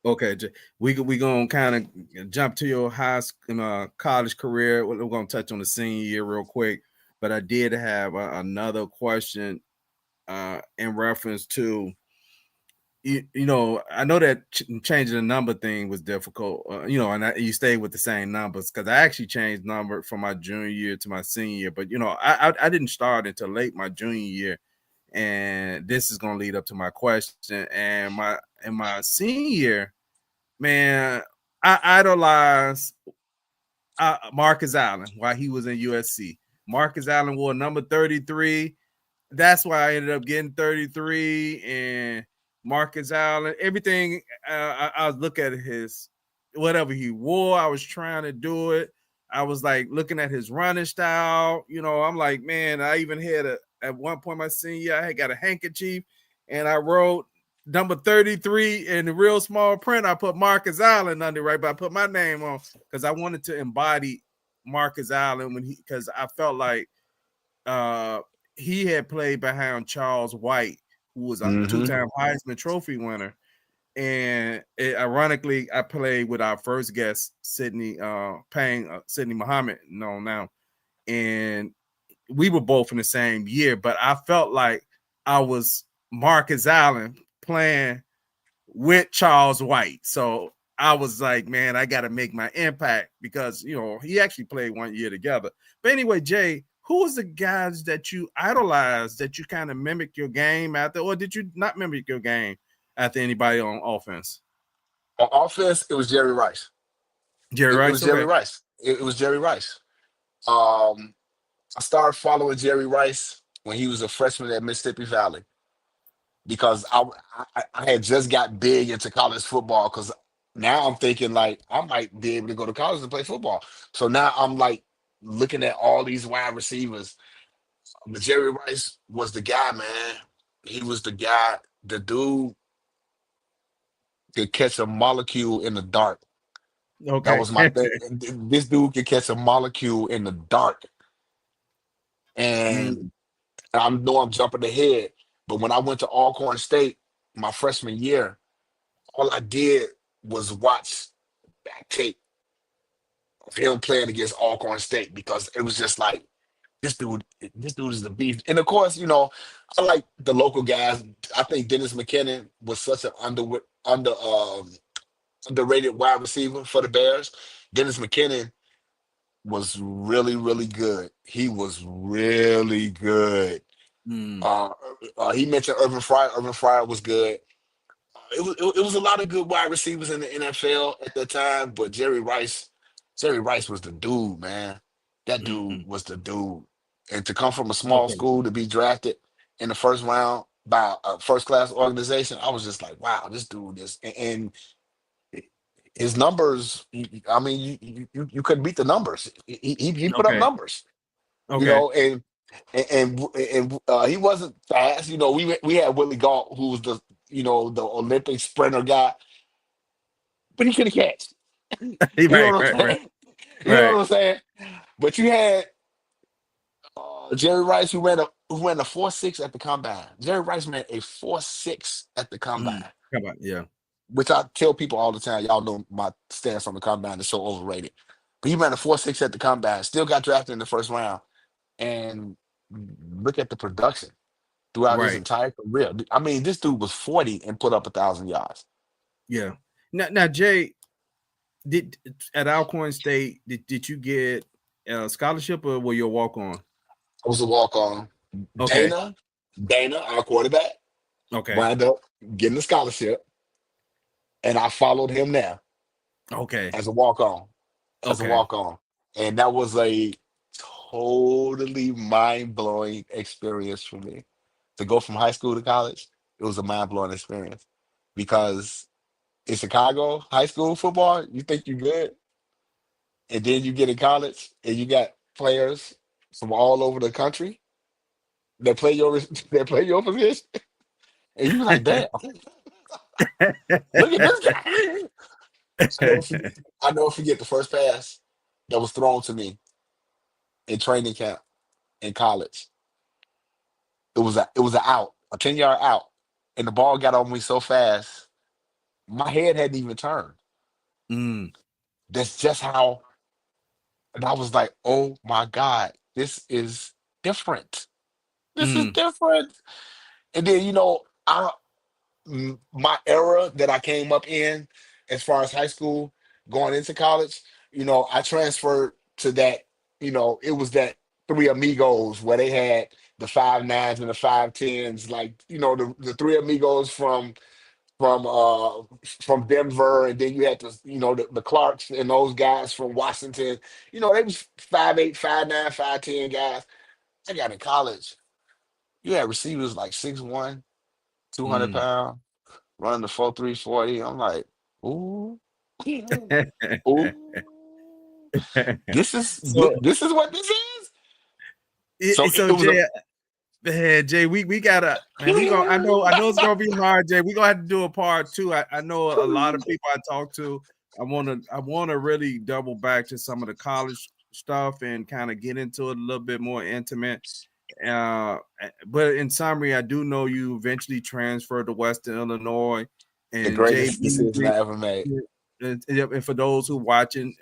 Okay. We gonna kind of jump to your high school, college career. We're gonna touch on the senior year real quick, but I did have another question in reference to I know that changing the number thing was difficult, and you stayed with the same numbers because I actually changed number from my junior year to my senior year, but I didn't start until late my junior year, and this is going to lead up to my question. And my senior year, man, I idolized Marcus Allen while he was in USC. Marcus Allen wore number 33. That's why I ended up getting 33. And Marcus Allen, everything I was looking at his whatever he wore, I was trying to do it. I was like looking at his running style. I'm like, man, I even had at one point my senior year, I had got a handkerchief and I wrote number 33 in the real small print. I put Marcus Allen under, right, but I put my name on because I wanted to embody Marcus Allen because I felt like uh he had played behind Charles White, who was a Mm-hmm. two-time Heisman Trophy winner. And ironically, I played with our first guest, Sydney Sydney Muhammad, known now. And we were both in the same year, but I felt like I was Marcus Allen playing with Charles White. So I was like, man, I got to make my impact because, he actually played 1 year together. But anyway, Jay, who was the guys that you idolized that you kind of mimicked your game after, or did you not mimic your game after anybody on offense? On offense, it was Jerry Rice. Jerry It Rice? was Jerry Okay. Rice. It was Jerry Rice. Um, I started following Jerry Rice when he was a freshman at Mississippi Valley because I had just got big into college football because now I'm thinking like I might be able to go to college and play football. So now I'm like looking at all these wide receivers. But Jerry Rice was the guy, man. He was the guy. The dude could catch a molecule in the dark. That Okay. was my thing. This dude could catch a molecule in the dark. And Mm, I know I'm jumping ahead, but when I went to Alcorn State my freshman year, all I did was watch back tape of him playing against Alcorn State because it was just like this dude is the beast. And of course, I like the local guys. I think Dennis McKinnon was such an underrated wide receiver for the Bears. Dennis McKinnon was really, really good. He was really good. mm, Uh, he mentioned Urban Fryer. Urban Fryer was good. It was a lot of good wide receivers in the NFL at that time, but Jerry Rice was the dude, man. That dude mm. was the dude. And to come from a small Okay. school to be drafted in the first round, by a first class organization. I was just like, wow, this dude is, and his numbers. I mean, you couldn't beat the numbers. He put up Okay. numbers, you Okay. know, and he wasn't fast. You know, we had Willie Galt, who was the Olympic sprinter guy, but he couldn't catch. You know Right. what Right. I'm Right. saying? You know Right. what I'm saying? But you had Jerry Rice, who ran a 4.6 at the combine. Jerry Rice ran a 4.6 at the Mm. combine, How about yeah. which I tell people all the time. Y'all know my stance on the combine is so overrated. But he ran a 4.6 at the combine, still got drafted in the first round, and look at the production throughout his Right. entire career. I mean, this dude was 40 and put up 1,000 yards. Yeah. Now, Jay, did at Alcorn State, did you get a scholarship or were you a walk on? I was a walk on. Okay. Dana, our quarterback, Okay. wound up getting a scholarship, and I followed him there Okay. as a walk on, as a Okay. walk on, and that was a totally mind blowing experience for me to go from high school to college. It was a mind blowing experience because in Chicago high school football, you think you're good, and then you get in college and you got players from all over the country that play your that play your position, and you like, damn, look at this guy. I never forget. I never forget the first pass that was thrown to me in training camp in college. It was a out, a 10-yard out, and the ball got on me so fast, my head hadn't even turned. Mm. That's just how, and I was like, oh my God, this is different. This is Mm. different. And then my era that I came up in, as far as high school, going into college, I transferred to that. It was that three amigos where they had the 5'9s and the 5'10s, like the three amigos from Denver, and then you had the Clarks and those guys from Washington. They was 5'8", 5'9", 5'10" guys. I got in college. You had receivers like 6'1", 200 Mm. pounds, running the 4.3 40. I'm like, ooh, ooh, so this is what this is. So it so was a Jay, Jay, we gotta man, we gonna I know it's gonna be hard, Jay. We gonna have to do a part two. I know a lot of people I talk to. I wanna really double back to some of the college stuff and kind of get into it a little bit more intimate. But in summary, I do know you eventually transferred to Western Illinois, the and Jay greatest decision Beasley. I ever made. And for those who watching,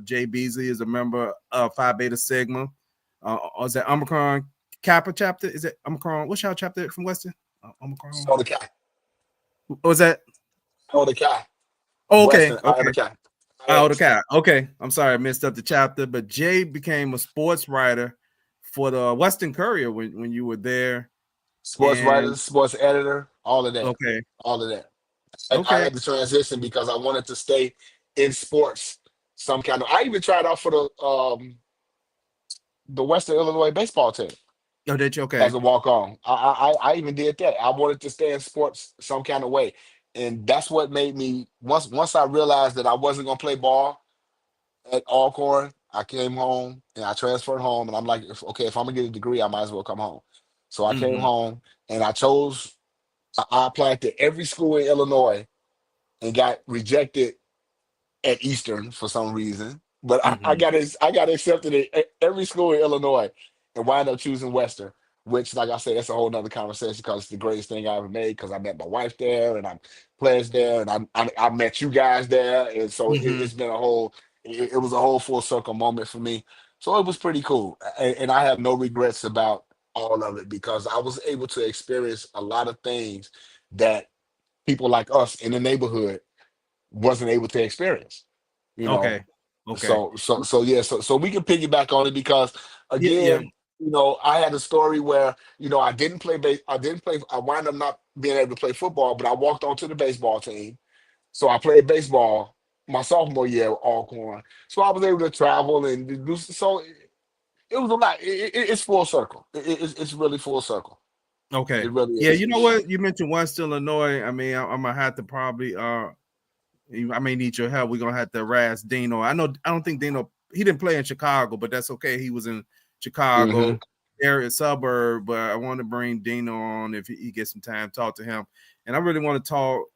Jay Beasley is a member of Phi Beta Sigma. Or is that Omicron Kappa chapter? Is it Omicron? What's y'all chapter from Western? Omicron. So the guy, What was that? oh the guy, Oh, okay, Western, I am okay. a guy. I Oh, am the cat. Okay, I'm sorry, I messed up the chapter. But Jay became a sports writer for the Western Courier when you were there. sports writer, And sports editor, all of that, okay, all of that. I okay, had to transition because I wanted to stay in sports. Some kind of. I even tried out for the Western Illinois baseball team oh, did you? Okay, as a walk on. I even did that. I wanted to stay in sports some kind of way, and that's what made me once I realized that I wasn't gonna play ball at Alcorn. I came home and I transferred home, and I'm like, okay, if I'm gonna get a degree, I might as well come home. So I came mm-hmm, home and I chose. I applied to every school in Illinois and got rejected at Eastern for some reason, but mm-hmm, I got accepted at every school in Illinois and wind up choosing Western, which, like I said, that's a whole nother conversation because it's the greatest thing I ever made because I met my wife there and I pledged there and I met you guys there. And so mm-hmm. it's been it was a whole full circle moment for me. So it was pretty cool. And I have no regrets about all of it because I was able to experience a lot of things that people like us in the neighborhood wasn't able to experience, you know. Okay, okay, So yeah, so we can piggyback on it because yeah, yeah, again, I had a story where, I didn't play, I wound up not being able to play football, but I walked onto the baseball team. So I played baseball my sophomore year at Alcorn. So I was able to travel and it was a lot. It's full circle. It's really full circle. Okay. It really Yeah, is. you know what? You mentioned West Illinois. I mean, I'm gonna have to probably I may need your help. We're gonna have to harass Dino. I don't think Dino he didn't play in Chicago, but that's okay. He was in Chicago area suburb, but I want to bring Dino on if he gets some time, talk to him. And I really want to talk,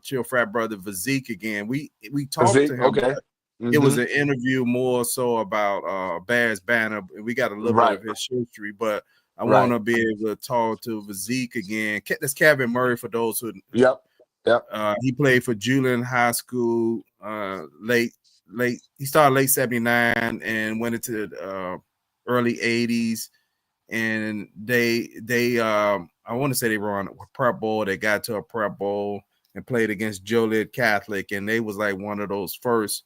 chill frat brother Vizik again. We talked to Zeke, him. okay. It was an interview more so about Bears Banner. We got a little bit Right. of his history, but I want Right. to be able to talk to Vizik again. That's Kevin Murray for those who Yep. he played for Julian High School late. He started late 79 and went into the early 80s. And they I want to say they were on a prep bowl. They got to a prep bowl and played against Joliet Catholic, and they was like one of those first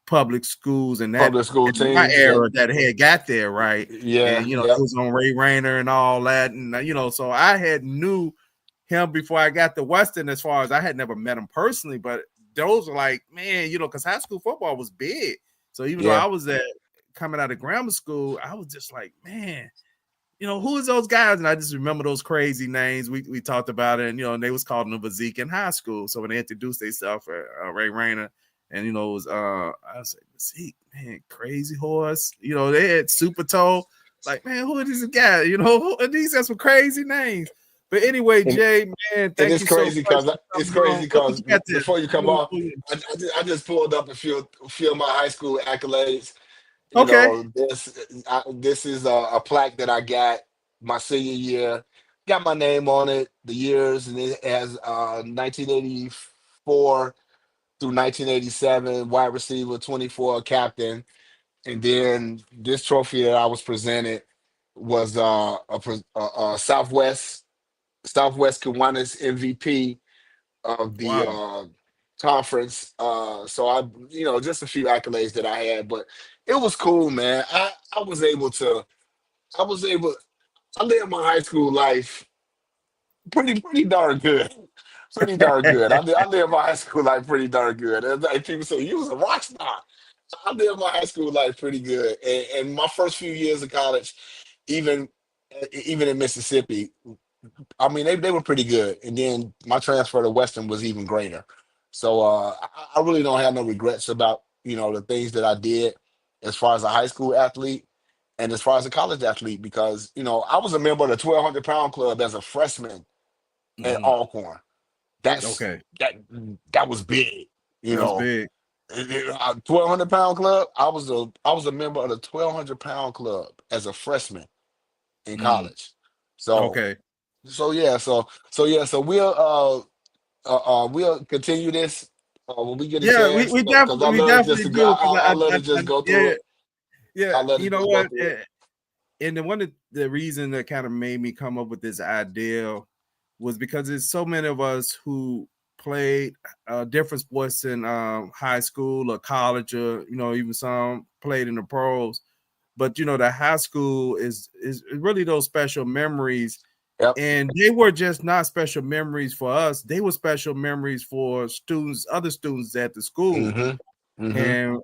public schools in Public school in my teams. era that had got there, right? Yeah. And it was on Ray Rayner and all that, and so I had knew him before I got to Western. As far as I had never met him personally, but those were like, man, because high school football was big. So even though I was coming out of grammar school, I was just like, man, who is those guys? And I just remember those crazy names. We talked about it, and they was calling them Vizik in high school. So when they introduced themselves, Ray Rayner, and it was I was like, Vizik, man, crazy horse. They had Super Toe. Like, man, who are these guys? These are some crazy names. But anyway, Jay, man, thank you so much. It's crazy because before you come off, I just pulled up a few of my high school accolades. This is a plaque that I got my senior year. Got my name on it, the years, and it has 1984 through 1987, wide receiver, 24, captain. And then this trophy that I was presented was a Southwest Kiwanis MVP of the conference. So just a few accolades that I had, but it was cool, man. I was able I lived my high school life pretty darn good. Pretty darn good. I lived my high school life pretty darn good. And like people say, you was a rock star. I lived my high school life pretty good. And my first few years of college, even in Mississippi, I mean, they were pretty good. And then my transfer to Western was even greater. So I really don't have no regrets about, the things that I did as far as a high school athlete and as far as a college athlete, because, I was a member of the 1,200-pound club as a freshman at Alcorn. Okay. That was big, That was big. 1,200-pound club. I was a member of the 1,200-pound club as a freshman in college. So okay. So we'll continue this when we get a chance. We Because I definitely love just to do. I'll let it just go through it. Yeah. You know what? Through it. And then one of the reason that kind of made me come up with this idea was because there's so many of us who played different sports in high school or college, or even some played in the pros. But the high school is really those special memories. Yep. And they were just not special memories for us. They were special memories for other students at the school. And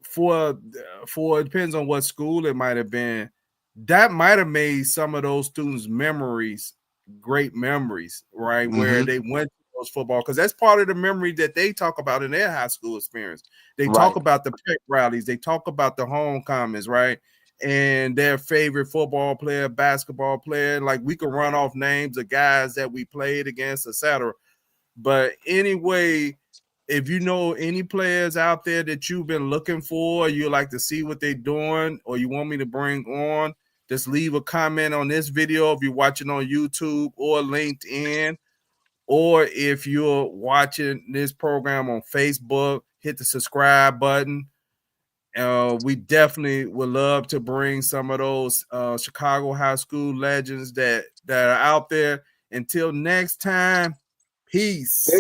for it depends on what school it might have been. That might have made some of those students' memories great memories, right? Where they went to those football, because that's part of the memory that they talk about in their high school experience. They talk about the pep rallies, they talk about the homecomings, right? And their favorite football player, basketball player. Like, we could run off names of guys that we played against, etc. But anyway, if you know any players out there that you've been looking for, you like to see what they're doing, or you want me to bring on, just leave a comment on this video if you're watching on YouTube or LinkedIn, or if you're watching this program on Facebook, hit the subscribe button. We definitely would love to bring some of those Chicago high school legends that are out there. Until next time, peace.